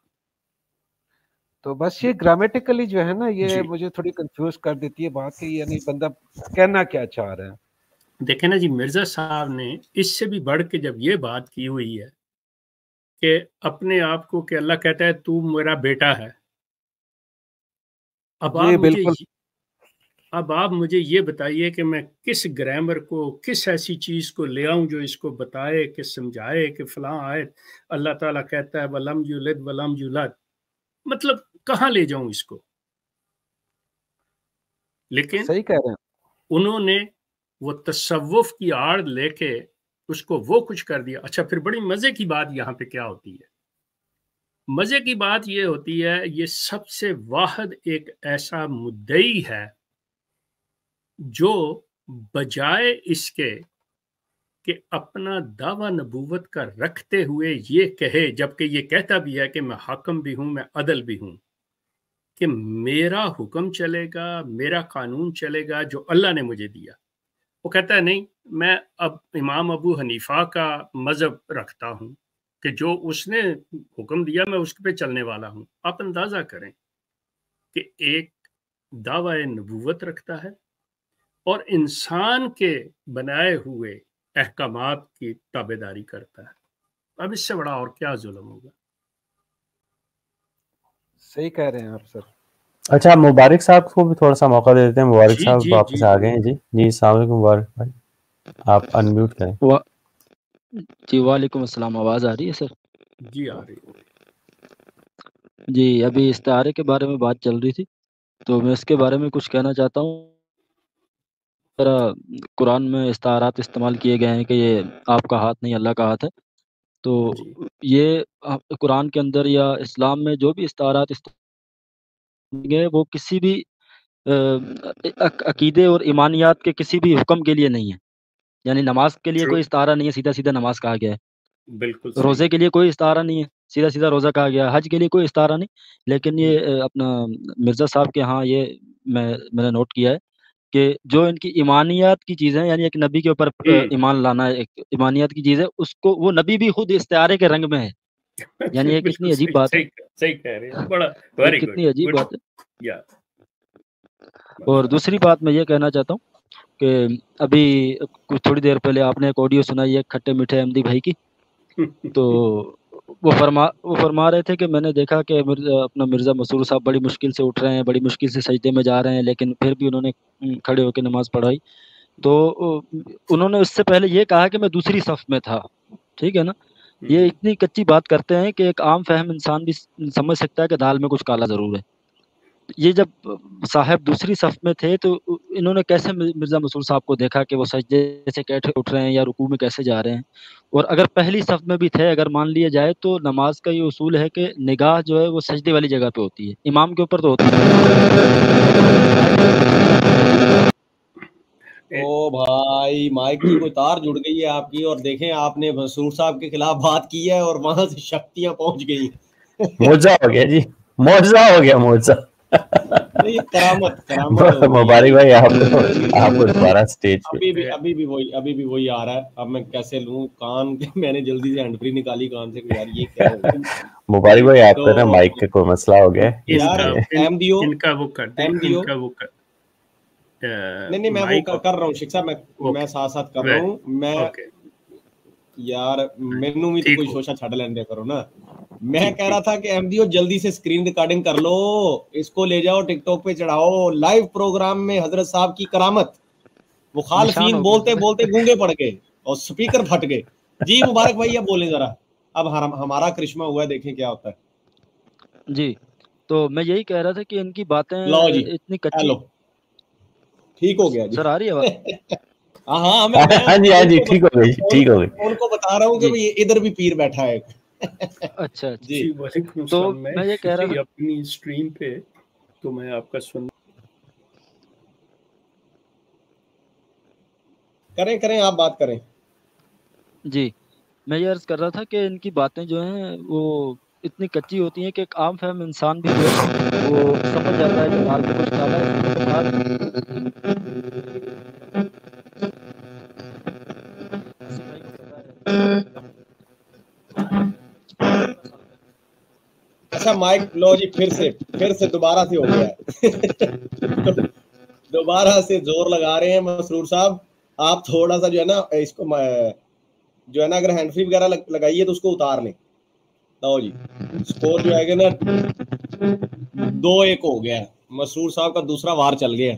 تو بس یہ گرامیٹیکلی جو ہے نا یہ مجھے تھوڑی کنفیوز کر دیتی ہے بات کہ یعنی بندہ کہنا کیا چاہ رہا ہے.
دیکھیں نا جی مرزا صاحب نے اس سے بھی بڑھ کے جب یہ بات کی ہوئی ہے کہ اپنے آپ کو کہ اللہ کہتا ہے تو میرا بیٹا ہے. اب آپ مجھے یہ بتائیے کہ میں کس گرامر کو، کس ایسی چیز کو لے آؤں جو اس کو بتائے کہ سمجھائے کہ فلاں آیت اللہ تعالیٰ کہتا ہے وَلَمْ يُلِدْ وَلَمْ يُولَدْ، مطلب کہاں لے جاؤں اس کو؟ لیکن
صحیح کہہ رہے ہیں
انہوں نے وہ تصوف کی آڑ لے کے اس کو وہ کچھ کر دیا. اچھا پھر بڑی مزے کی بات یہاں پہ کیا ہوتی ہے؟ مزے کی بات یہ ہوتی ہے یہ سب سے واحد ایک ایسا مدعی ہے جو بجائے اس کے کہ اپنا دعویٰ نبوت کا رکھتے ہوئے یہ کہے، جبکہ یہ کہتا بھی ہے کہ میں حاکم بھی ہوں، میں عدل بھی ہوں، کہ میرا حکم چلے گا، میرا قانون چلے گا جو اللہ نے مجھے دیا. وہ کہتا ہے نہیں، میں اب امام ابو حنیفہ کا مذہب رکھتا ہوں کہ جو اس نے حکم دیا میں اس پہ چلنے والا ہوں. آپ اندازہ کریں کہ ایک دعوی نبوت رکھتا ہے اور انسان کے بنائے ہوئے احکامات کی تابعداری کرتا ہے. اب اس سے بڑا اور کیا ظلم ہوگا؟
صحیح کہہ رہے ہیں آپ سر.
اچھا مبارک صاحب کو بھی تھوڑا سا موقع دے دیتے ہیں. مبارک صاحب واپس آ گئے ہیں. جی السلام علیکم مبارک بھائی، آپ انمیوٹ کریں.
جی وعلیکم السلام. آواز آ رہی ہے سر؟
جی آ رہی ہے.
جی ابھی استعارے کے بارے میں بات چل رہی تھی تو میں اس کے بارے میں کچھ کہنا چاہتا ہوں. قرآن میں استعارات استعمال کیے گئے ہیں کہ یہ آپ کا ہاتھ نہیں اللہ کا ہاتھ ہے. تو یہ قرآن کے اندر یا اسلام میں جو بھی استعارات استعمال گئے وہ کسی بھی عقیدے اور ایمانیات کے کسی بھی حکم کے لیے نہیں ہے. یعنی نماز کے لیے کوئی استعارہ نہیں ہے، سیدھا سیدھا نماز کہا گیا ہے.
بالکل.
روزے کے لیے کوئی استعارہ نہیں ہے، سیدھا سیدھا روزہ کہا گیا ہے. حج کے لیے کوئی استعارہ نہیں. لیکن یہ اپنا مرزا صاحب کے ہاں یہ میں نے نوٹ کیا ہے کہ جو ان کی ایمانیات کی چیزیں یعنی ایک نبی کے اوپر ایمان لانا ایک ایمانیات کی چیز ہے، اس کو وہ نبی بھی خود استعارے کے رنگ میں ہے. یعنی یہ کتنی عجیب بات ہے.
صحیح کہہ رہے ہیں. بڑا
کتنی عجیب بات ہے. اور دوسری بات میں یہ کہنا چاہتا ہوں کہ ابھی کچھ تھوڑی دیر پہلے آپ نے ایک آڈیو سنائی ہے کھٹے میٹھے احمدی بھائی کی. تو وہ فرما رہے تھے کہ میں نے دیکھا کہ اپنا مرزا مسرور صاحب بڑی مشکل سے اٹھ رہے ہیں، بڑی مشکل سے سجدے میں جا رہے ہیں، لیکن پھر بھی انہوں نے کھڑے ہو کے نماز پڑھائی. تو انہوں نے اس سے پہلے یہ کہا کہ میں دوسری صف میں تھا. ٹھیک ہے نا. یہ اتنی کچی بات کرتے ہیں کہ ایک عام فہم انسان بھی سمجھ سکتا ہے کہ دال میں کچھ کالا ضرور ہے. یہ جب صاحب دوسری صف میں تھے تو انہوں نے کیسے مرزا مسرور صاحب کو دیکھا کہ وہ سجدے سے کیسے اٹھ رہے ہیں یا رکوع میں کیسے جا رہے ہیں. اور اگر پہلی صف میں بھی تھے، اگر مان لیا جائے تو نماز کا یہ اصول ہے کہ نگاہ جو ہے وہ سجدے والی جگہ پہ ہوتی ہے، امام کے اوپر تو ہوتی ہے.
او بھائی مائک کی کوئی تار جڑ گئی ہے آپ کی، اور دیکھیں آپ نے مسرور صاحب کے خلاف بات کی ہے اور وہاں سے شکتیاں پہنچ گئی.
معجزہ ہو گیا جی، معجزہ ہو گیا. معجزہ مبارک بھائی آپ کو دوبارہ اسٹیج پہ
ابھی بھی وہی آ رہا ہے. اب میں کیسے لوں کان؟ میں نے جلدی سے ہینڈ فری نکالی کان سے کہ یار یہ کیا ہے.
مبارک بھائی آپ کا نا مائک کا کوئی مسئلہ ہو گیا ہے
یار.
ان کا وہ کر دیں.
نہیں میں وہ کر رہا ہوں شیخ صاحب, میں ساتھ ساتھ کر رہا ہوں. میں یار مینو بھی تو کوئی شوشا چھڑ لینے کرو نا. میں کہہ رہا تھا کہ احمدیو جلدی سے اسکرین ریکارڈنگ کر لو, اس کو لے جاؤ ٹک ٹاک پہ چڑھاؤ. لائیو پروگرام میں حضرت صاحب کی کرامت. مخالفین بولتے بولتے گونگے پڑ گئے اور سپیکر پھٹ گئے. جی مبارک بھائی اب بولیں ذرا, اب ہمارا کرشمہ ہوا ہے, دیکھیں کیا ہوتا ہے.
جی تو میں یہی کہہ رہا تھا کہ ان کی باتیں اتنی کچی.
ٹھیک ہو گیا جی,
سر آ رہی ہے
ہاں
جی ٹھیک ہو گئی.
ان کو بتا رہا ہوں کہ ادھر بھی پیر بیٹھا ہے.
اچھا
جی
وعلیکم
تو
السلام.
میں یہ کہہ رہا تھا
اپنی اسٹریم پہ تو میں آپ کا سن
کریں آپ بات کریں.
جی میں یہ عرض کر رہا تھا کہ ان کی باتیں جو ہیں وہ اتنی کچی ہوتی ہیں کہ ایک عام فہم انسان بھی جو ہے وہ سمجھ جاتا ہے کہ ڈال کے کچھ ڈالا
اچھا مائک لو جی, پھر سے دوبارہ سے ہو گیا ہے. دوبارہ سے زور لگا رہے ہیں مسرور صاحب. آپ تھوڑا سا جو ہے نا اس کو جو ہے نا اگر ہینڈ فری وغیرہ لگائیے تو اس کو اتار لیں. لو جی اسکور جو ہے گا نا 2-1 ہو گیا ہے. مسرور صاحب کا دوسرا وار چل گیا.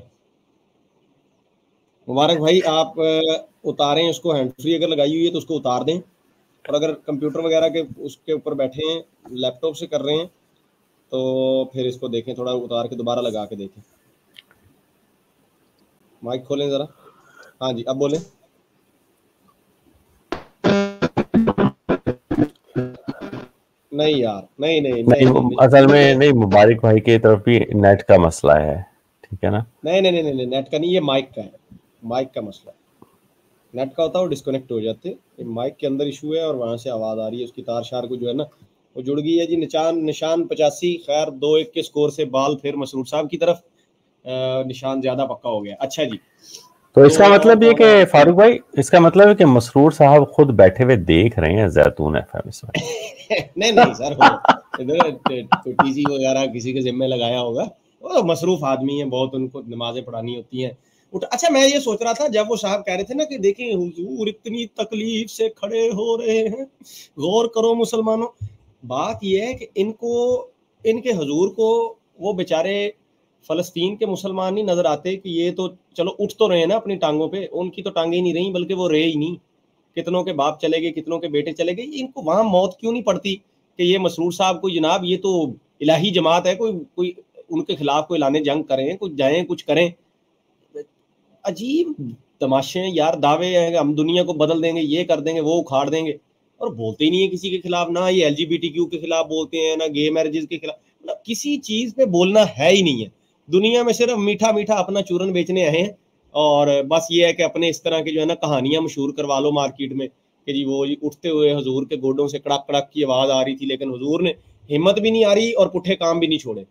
مبارک بھائی آپ اتاریں اس کو, ہینڈ فری اگر لگائی ہوئی ہے تو اس کو اتار دیں, اور اگر کمپیوٹر وغیرہ کے اس کے اوپر بیٹھے ہیں لیپ ٹاپ سے کر رہے ہیں تو پھر اس کو دیکھیں, تھوڑا اتار کے دوبارہ لگا کے دیکھیں. مائک کھولیں ذرا. ہاں جی اب بولیں. نہیں یار نہیں
اصل میں نہیں, مبارک بھائی کی طرف بھی نیٹ کا مسئلہ ہے, ٹھیک ہے نا.
نہیں نیٹ کا نہیں, یہ مائک کا ہے. مائک کا مسئلہ ہے. نیٹ کا ہوتا ہے وہ ڈسکنیکٹ ہو جاتے. مائک کے اندر ایشو ہے اور وہاں سے آواز آ رہی ہے, اس کی تار شار کو جو ہے نا وہ جڑ گئی ہے. جی نشان 85. خیر 2-1 کے سکور سے بال پھر مسرور صاحب کی طرف. نشان زیادہ پکا ہو گیا. اچھا جی
تو اس کا مطلب یہ کہ فاروق بھائی, اس کا مطلب ہے کہ مسرور صاحب خود بیٹھے ہوئے دیکھ رہے ہیں زیتون ایف ایم اس میں.
نہیں سر, ٹی جی وغیرہ کسی کے ذمہ لگایا ہوگا. وہ مصروف آدمی ہیں بہت, ان کو نمازیں پڑھانی ہوتی ہیں. اچھا میں یہ سوچ رہا تھا جب وہ صاحب کہہ رہے تھے نا کہ دیکھیں حضور اتنی تکلیف سے کھڑے ہو رہے ہیں, غور کرو مسلمانوں. بات یہ ہے کہ ان کے حضور کو وہ بیچارے فلسطین کے مسلمان نہیں نظر آتے کہ یہ تو چلو اٹھ تو رہے ہیں نا اپنی ٹانگوں پہ. ان کی تو ٹانگیں ہی نہیں رہیں, بلکہ وہ رہے ہی نہیں. کتنوں کے باپ چلے گئے, کتنوں کے بیٹے چلے گئے. ان کو وہاں موت کیوں نہیں پڑتی کہ یہ مسرور صاحب کو جناب یہ تو الہی جماعت ہے, کوئی ان کے خلاف کوئی اعلان جنگ کریں, کچھ جائیں کچھ کریں. عجیب تماشے ہیں یار. دعوے ہیں کہ ہم دنیا کو بدل دیں گے, یہ کر دیں گے, وہ اکھاڑ دیں گے, اور بولتے ہی نہیں ہے کسی کے خلاف. نہ یہ LGBTQ کے خلاف بولتے ہیں, نہ گے میرجز کے خلاف, کسی چیز پہ بولنا ہے ہی نہیں ہے. دنیا میں صرف میٹھا اپنا چورن بیچنے آئے ہیں, اور بس یہ ہے کہ اپنے اس طرح کی جو ہے نا کہانیاں مشہور کروا لو مارکیٹ میں کہ جی وہ اٹھتے ہوئے حضور کے گوڈوں سے کڑک کڑک کی آواز آ رہی تھی, لیکن حضور نے ہمت بھی نہیں آ رہی اور پٹھے کام بھی نہیں چھوڑے.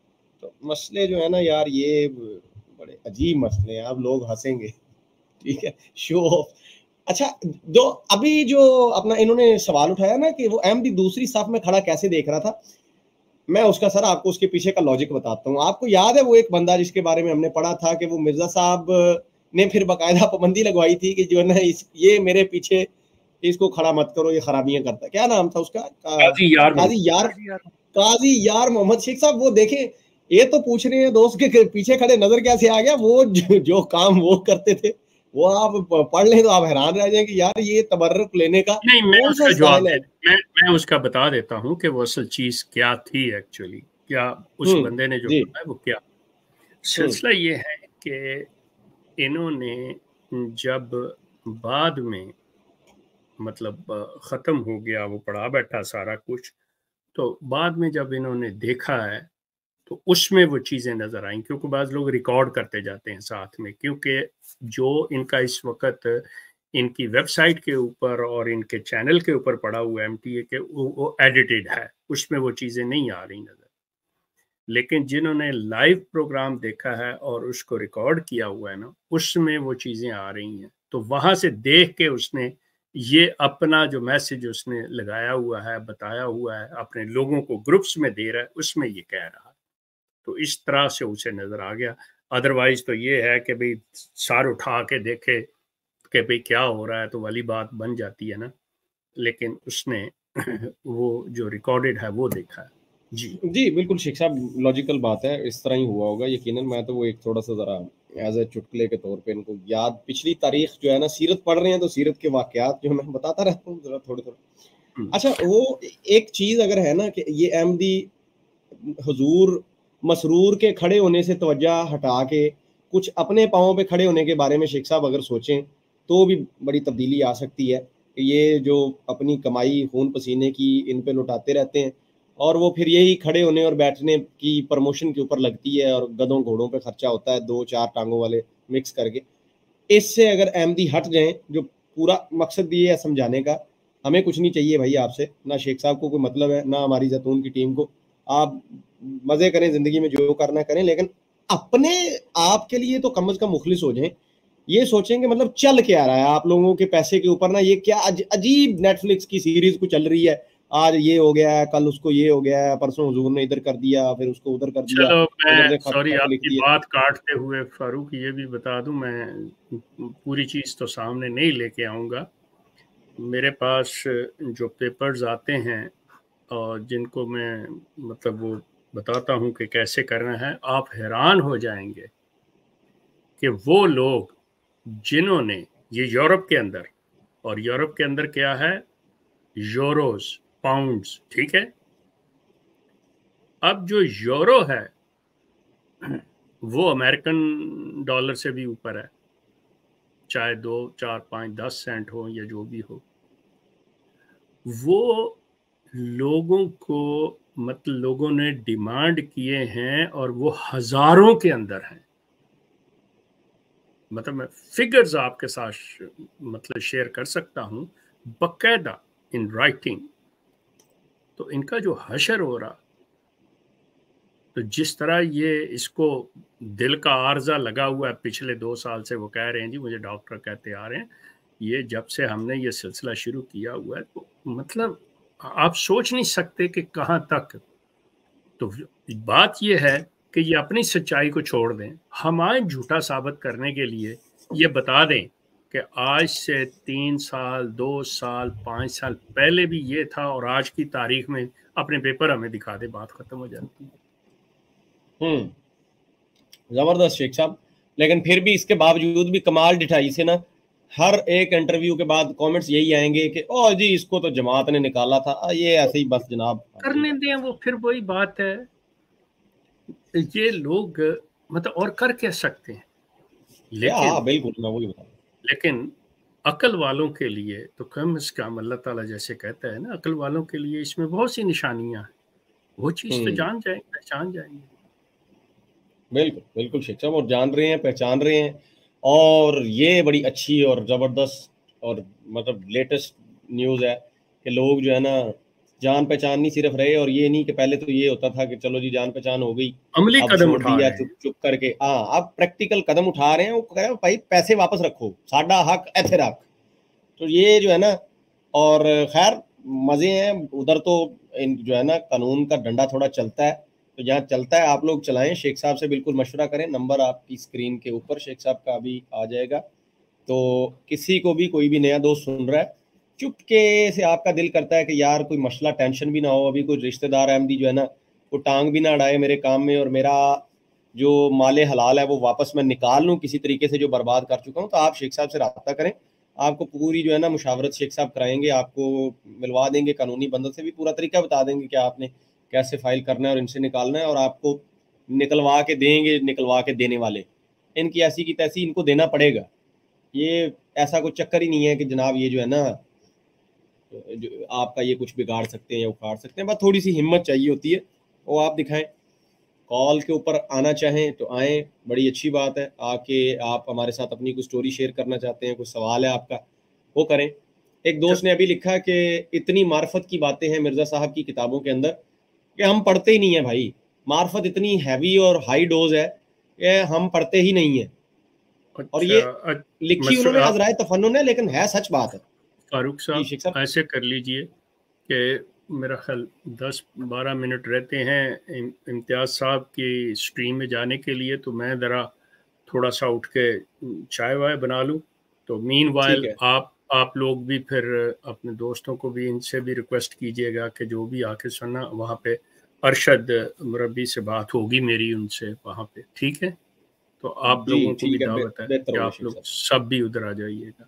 تو مسئلے جو ہے نا یار یہ بڑے عجیب مسئلے ہیں. اب لوگ ہنسیں گے, ٹھیک ہے, شو آف. اچھا ابھی جو اپنا انہوں نے سوال اٹھایا نا کہ وہ احمدی دوسری صف میں کھڑا کیسے دیکھ رہا تھا, میں اس کا سر آپ کو اس کے پیچھے کا لاجک بتاتا ہوں. آپ کو یاد ہے وہ ایک بندہ جس کے بارے میں ہم نے پڑھا تھا کہ وہ مرزا صاحب نے پھر باقاعدہ پابندی لگوائی تھی کہ جو ہے نا یہ میرے پیچھے اس کو کھڑا مت کرو, یہ خرابیاں کرتا ہے. کیا نام تھا اس کا؟ قاضی یار محمد شیخ صاحب. وہ دیکھیں یہ تو پوچھ رہے ہیں دوست کے پیچھے کھڑے نظر کیسے آ گیا. وہ جو کام وہ کرتے تھے وہ آپ پڑھ لیں تو آپ حیران رہ جائیں کہ یار یہ تبرک لینے کا
نہیں. میں اس کا جواب میں اس کا بتا دیتا ہوں کہ وہ اصل چیز کیا تھی ایکچولی, کیا اس بندے نے جو بتایا وہ کیا. سلسلہ یہ ہے کہ انہوں نے جب بعد میں مطلب ختم ہو گیا, وہ پڑھا بیٹھا سارا کچھ, تو بعد میں جب انہوں نے دیکھا ہے تو اس میں وہ چیزیں نظر آئیں, کیونکہ بعض لوگ ریکارڈ کرتے جاتے ہیں ساتھ میں, کیونکہ جو ان کا اس وقت ان کی ویب سائٹ کے اوپر اور ان کے چینل کے اوپر پڑا ہوا MTA کے وہ ایڈیٹڈ ہے, اس میں وہ چیزیں نہیں آ رہی نظر. لیکن جنہوں نے لائیو پروگرام دیکھا ہے اور اس کو ریکارڈ کیا ہوا ہے نا، اس میں وہ چیزیں آ رہی ہیں، تو وہاں سے دیکھ کے اس نے یہ اپنا جو میسج اس نے لگایا ہوا ہے، بتایا ہوا ہے، اپنے لوگوں کو گروپس میں دے رہا ہے، اس میں یہ کہہ رہا ہے، تو اس طرح سے اسے نظر آ گیا۔ ادروائز تو یہ ہے کہ بھئی سر اٹھا کے دیکھے کہ بھئی کیا ہو رہا ہے تو والی بات بن جاتی ہے نا، لیکن اس نے وہ جو ریکارڈڈ ہے وہ دیکھا ہے۔
جی بالکل شیخ صاحب، لاجیکل بات ہے، اس طرح ہی ہوا ہوگا یقیناً۔ میں تو وہ ایک تھوڑا سا ذرا ایز اے چٹکلے کے طور پہ ان کو یاد، پچھلی تاریخ جو ہے نا، سیرت پڑھ رہے ہیں تو سیرت کے واقعات جو میں بتاتا رہتا ہوں ذرا تھوڑے تھوڑے۔ اچھا، وہ ایک چیز اگر ہے نا کہ یہ احمدی حضور مسرور کے کھڑے ہونے سے توجہ ہٹا کے کچھ اپنے پاؤں پہ کھڑے ہونے کے بارے میں شیخ صاحب اگر سوچیں تو بھی بڑی تبدیلی آ سکتی ہے کہ یہ جو اپنی کمائی خون پسینے کی ان پہ لٹاتے رہتے ہیں اور وہ پھر یہی کھڑے ہونے اور بیٹھنے کی پروموشن کے اوپر لگتی ہے اور گدوں گھوڑوں پہ خرچہ ہوتا ہے 2-4 ٹانگوں والے مکس کر کے۔ اس سے اگر احمدی ہٹ جائیں، جو پورا مقصد یہ ہے سمجھانے کا، ہمیں کچھ نہیں چاہیے بھائی آپ سے، نہ شیخ صاحب کو کوئی مطلب ہے، نہ ہماری زیتون کی ٹیم کو، آپ مزے کریں زندگی میں جو کرنا کریں، لیکن اپنے آپ کے لیے تو کم از کم مخلص ہو جائیں۔ یہ سوچیں کہ مطلب چل کیا رہا ہے آپ لوگوں کے پیسے کے اوپر نا، یہ کیا عجیب نیٹ فلکس کی سیریز کو چل رہی ہے، آج یہ ہو گیا ہے، کل اس کو یہ ہو گیا ہے، پرسوں حضور نے ادھر کر دیا، پھر اس کو ادھر کر دیا۔
چلو میں سوری آپ کی بات کاٹتے ہوئے فاروق یہ بھی بتا دوں، میں پوری چیز تو سامنے نہیں لے کے آؤں گا، میرے پاس جو پیپرز آتے ہیں اور جن کو میں مطلب وہ بتاتا ہوں کہ کیسے کرنا ہے، آپ حیران ہو جائیں گے کہ وہ لوگ جنہوں نے یہ یورپ کے اندر، اور یورپ کے اندر کیا ہے، یوروز، پاؤنڈز، ٹھیک ہے، اب جو یورو ہے وہ امریکن ڈالر سے بھی اوپر ہے، چاہے 2، 4، 5، 10 سینٹ ہو یا جو بھی ہو، وہ لوگوں کو مطلب لوگوں نے ڈیمانڈ کیے ہیں اور وہ ہزاروں کے اندر ہیں۔ مطلب میں فگرز آپ کے ساتھ مطلب شیئر کر سکتا ہوں باقاعدہ ان رائٹنگ، تو ان کا جو حشر ہو رہا، تو جس طرح یہ اس کو دل کا عارضہ لگا ہوا ہے پچھلے 2 سال سے، وہ کہہ رہے ہیں جی مجھے ڈاکٹر کہتے آ رہے ہیں، یہ جب سے ہم نے یہ سلسلہ شروع کیا ہوا ہے تو مطلب آپ سوچ نہیں سکتے کہ کہاں تک۔ تو بات یہ ہے کہ یہ اپنی سچائی کو چھوڑ دیں، ہمیں جھوٹا ثابت کرنے کے لیے یہ بتا دیں کہ آج سے 3 سال، 2 سال، 5 سال پہلے بھی یہ تھا، اور آج کی تاریخ میں اپنے پیپر ہمیں دکھا دے، بات ختم ہو جاتی ہے۔
زبردست شیخ صاحب، لیکن پھر بھی اس کے باوجود بھی کمال ڈٹھائی سے نا، ہر ایک انٹرویو کے بعد کامنٹس یہی آئیں گے کہ او جی اس کو تو جماعت نے نکالا تھا، یہ ایسے ہی بس جناب
کرنے دیں، وہ پھر وہی بات ہے، یہ لوگ مطلب اور کر کیا سکتے ہیں، لیکن عقل والوں کے لیے تو کم از کم اللہ تعالیٰ جیسے کہتا ہے نا، عقل والوں کے لیے اس میں بہت سی نشانیاں ہیں، وہ چیز تو جان جائیں، پہچان جائیں گے۔
بالکل بالکل شیخ صاحب، اور جان رہے ہیں، پہچان رہے ہیں، اور یہ بڑی اچھی اور زبردست اور مطلب لیٹسٹ نیوز ہے کہ لوگ جو ہے نا جان پہچان نہیں صرف رہے، اور یہ نہیں کہ پہلے تو یہ ہوتا تھا کہ چلو جی جان پہچان ہو گئی،
عملی قدم اٹھا رہے ہیں،
چپ چپ کر کے، ہاں اب پریکٹیکل قدم اٹھا رہے ہیں، وہ کہہ رہے ہیں بھائی پیسے واپس رکھو، ساڈا حق ایتھے رکھ۔ تو یہ جو ہے نا، اور خیر مزے ہیں ادھر تو جو ہے نا قانون کا ڈنڈا تھوڑا چلتا ہے، تو جہاں چلتا ہے آپ لوگ چلائیں، شیخ صاحب سے بالکل مشورہ کریں، نمبر آپ کی اسکرین کے اوپر شیخ صاحب کا بھی آ جائے گا، تو کسی کو بھی کوئی بھی نیا دوست سن رہا ہے، چپکے سے آپ کا دل کرتا ہے کہ یار کوئی مسئلہ ٹینشن بھی نہ ہو، ابھی کوئی رشتہ دار احمدی جو ہے نا وہ ٹانگ بھی نہ اڑائے میرے کام میں، اور میرا جو مال حلال ہے وہ واپس میں نکال لوں کسی طریقے سے جو برباد کر چکا ہوں، تو آپ شیخ صاحب سے رابطہ کریں، آپ کو پوری جو ہے نا مشاورت شیخ صاحب کرائیں گے، آپ کو ملوا دیں گے، قانونی بندوں سے بھی پورا طریقہ بتا دیں گے کہ آپ نے کیسے فائل کرنا ہے اور ان سے نکالنا ہے، اور آپ کو نکلوا کے دیں گے، نکلوا کے دینے والے ان کی ایسی کی تیسی ان کو دینا پڑے گا، یہ ایسا کوئی چکر ہی نہیں ہے کہ جناب یہ جو ہے نا آپ کا یہ کچھ بگاڑ سکتے ہیں یا اکھاڑ سکتے ہیں، بس تھوڑی سی ہمت چاہیے ہوتی ہے، وہ آپ دکھائیں، کال کے اوپر آنا چاہیں تو آئیں، بڑی اچھی بات ہے، آ کے آپ ہمارے ساتھ اپنی کوئی سٹوری شیئر کرنا چاہتے ہیں، کوئی سوال ہے آپ کا وہ کریں۔ ایک دوست نے ابھی لکھا کہ اتنی معرفت کی باتیں ہیں مرزا صاحب کی کتابوں کے اندر کہ ہم پڑھتے ہی نہیں ہیں بھائی، معرفت اتنی ہیوی اور ہائی ڈوز ہے کہ ہم پڑھتے ہی نہیں ہیں. اور یہ لکھی انہوں نے حضرائے تفنن ہے لیکن ہے سچ بات ہے.
فاروق صاحب ایسے کر لیجئے کہ میرا خیال 10-12 منٹ رہتے ہیں امتیاز صاحب کی سٹریم میں جانے کے لیے, تو میں ذرا تھوڑا سا اٹھ کے چائے وائے بنا لوں. تو مین وائل آپ لوگ بھی پھر اپنے دوستوں کو بھی ان سے بھی ریکویسٹ کیجیے گا کہ جو بھی آ کے سننا, وہاں پہ ارشد مربی سے بات ہوگی میری ان سے وہاں پہ, ٹھیک ہے؟ تو آپ لوگوں کو بھی دعوت ہے کہ آپ لوگ سب بھی ادھر آ جائیے گا.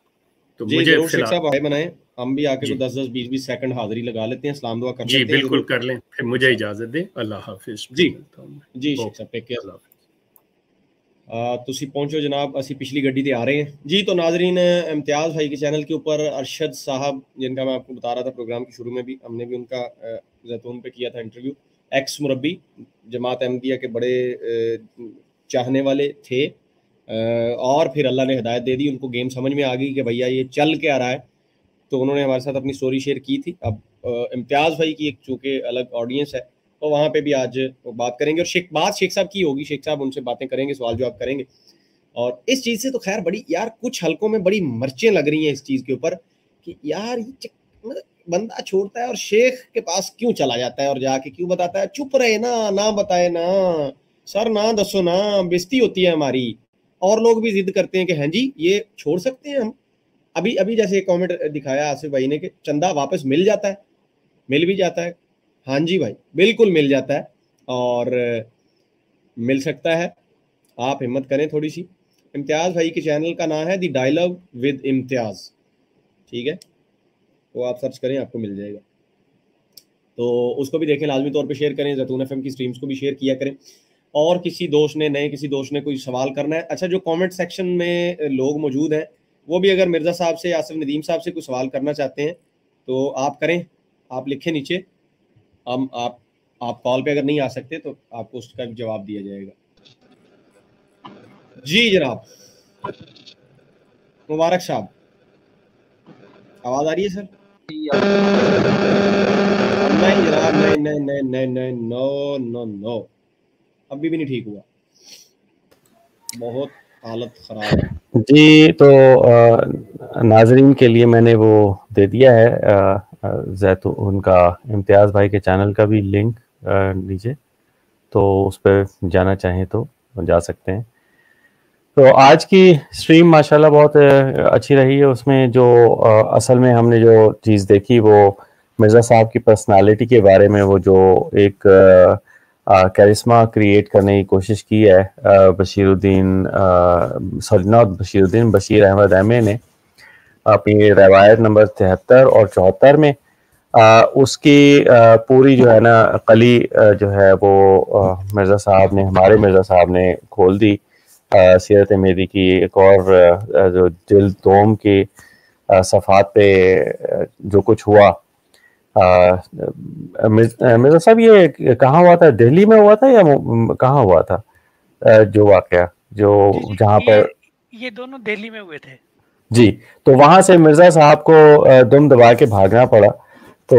تو مجھے
شیخ صاحب آئے بنائیں, ہم بھی آ کے 10-20 سیکنڈ حاضری لگا لیتے ہیں, سلام دعا کر لیتے ہیں.
جی بالکل کر لیں, پھر مجھے اجازت دیں. اللہ حافظ.
جی شیخ صاحب ٹیک کیئر. تسی پہنچو جناب, اسی پچھلی گڈی تے آ رہے ہیں جی. تو ناظرین, امتیاز بھائی کے چینل کے اوپر ارشد صاحب جن کا میں آپ کو بتا رہا تھا پروگرام کے شروع میں بھی, ہم نے بھی ان کا زیتون پہ کیا تھا انٹرویو. ایکس مربی, جماعت احمدیہ کے بڑے چاہنے والے تھے, اور پھر اللہ نے ہدایت دے دی, ان کو گیم سمجھ میں آ گئی کہ بھیا یہ چل کے آ رہا ہے, تو انہوں نے ہمارے ساتھ اپنی سٹوری شیئر کی تھی. اب امتیاز بھائی کی ایک چونکہ الگ آڈینس ہے, تو وہاں پہ بھی آج بات کریں گے, اور بات شیخ صاحب کی ہوگی. شیخ صاحب ان سے باتیں کریں گے, سوال جواب کریں گے. اور اس چیز سے تو خیر بڑی یار کچھ حلقوں میں بڑی مرچیں لگ رہی ہیں اس چیز کے اوپر کہ یار بندہ چھوڑتا ہے اور شیخ کے پاس کیوں چلا جاتا ہے اور جا کے کیوں بتاتا ہے, چپ رہے نا, نہ بتائے نا سر, نہ دسو نا, بےزتی ہوتی ہے ہماری. اور لوگ بھی ضد کرتے ہیں کہ ہاں جی یہ چھوڑ سکتے ہیں ہم. ابھی جیسے ایک کامنٹ دکھایا آصف بھائی نے کہ چندہ واپس مل جاتا ہے, مل بھی جاتا ہے. ہاں جی بھائی بالکل مل جاتا ہے اور مل سکتا ہے, آپ ہمت کریں تھوڑی سی. امتیاز بھائی کے چینل کا نام ہے دی ڈائلاگ ود امتیاز, ٹھیک ہے, وہ آپ سرچ کریں آپ کو مل جائے گا. تو اس کو بھی دیکھیں, لازمی طور پہ شیئر کریں, زیتون ایف ایم کی سٹریمز کو بھی شیئر کیا کریں. اور کسی دوست نے کوئی سوال کرنا ہے, اچھا جو کامنٹ سیکشن میں لوگ موجود ہیں وہ بھی اگر مرزا صاحب سے, آصف ندیم صاحب سے کوئی سوال کرنا چاہتے ہیں تو آپ کریں, آپ لکھیں نیچے. ہم آپ کال پہ اگر نہیں آ سکتے تو آپ کو اس کا جواب دیا جائے گا. جی جناب مبارک صاحب, آواز آ رہی ہے سر؟ نہیں جناب, نہیں, نو ابھی بھی نہیں ٹھیک ہوا, بہت حالت خراب ہے.
جی تو ناظرین کے لیے میں نے وہ دے دیا ہے ان کا امتیاز بھائی کے چینل کا بھی لنک نیچے, تو اس پہ جانا چاہیں تو جا سکتے ہیں. تو آج کی سٹریم ماشاءاللہ بہت اچھی رہی ہے. اس میں جو اصل میں ہم نے جو چیز دیکھی وہ مرزا صاحب کی پرسنالٹی کے بارے میں, وہ جو ایک کیرسما کریٹ کرنے کی کوشش کی ہے بشیر احمد احمد نے اپنی روایت نمبر 73 اور 74 میں, اس کی پوری جو ہے نا قلی جو ہے وہ مرزا صاحب نے, ہمارے مرزا صاحب نے کھول دی. سیرت مہدی کی ایک اور جو جلد دوم کی صفحات پہ جو کچھ ہوا. مرزا صاحب یہ کہاں ہوا تھا, دہلی میں ہوا تھا یا کہاں ہوا تھا جو واقعہ, جو جہاں پر
یہ دونوں دہلی میں ہوئے تھے
جی. تو وہاں سے مرزا صاحب کو دم دبا کے بھاگنا پڑا. تو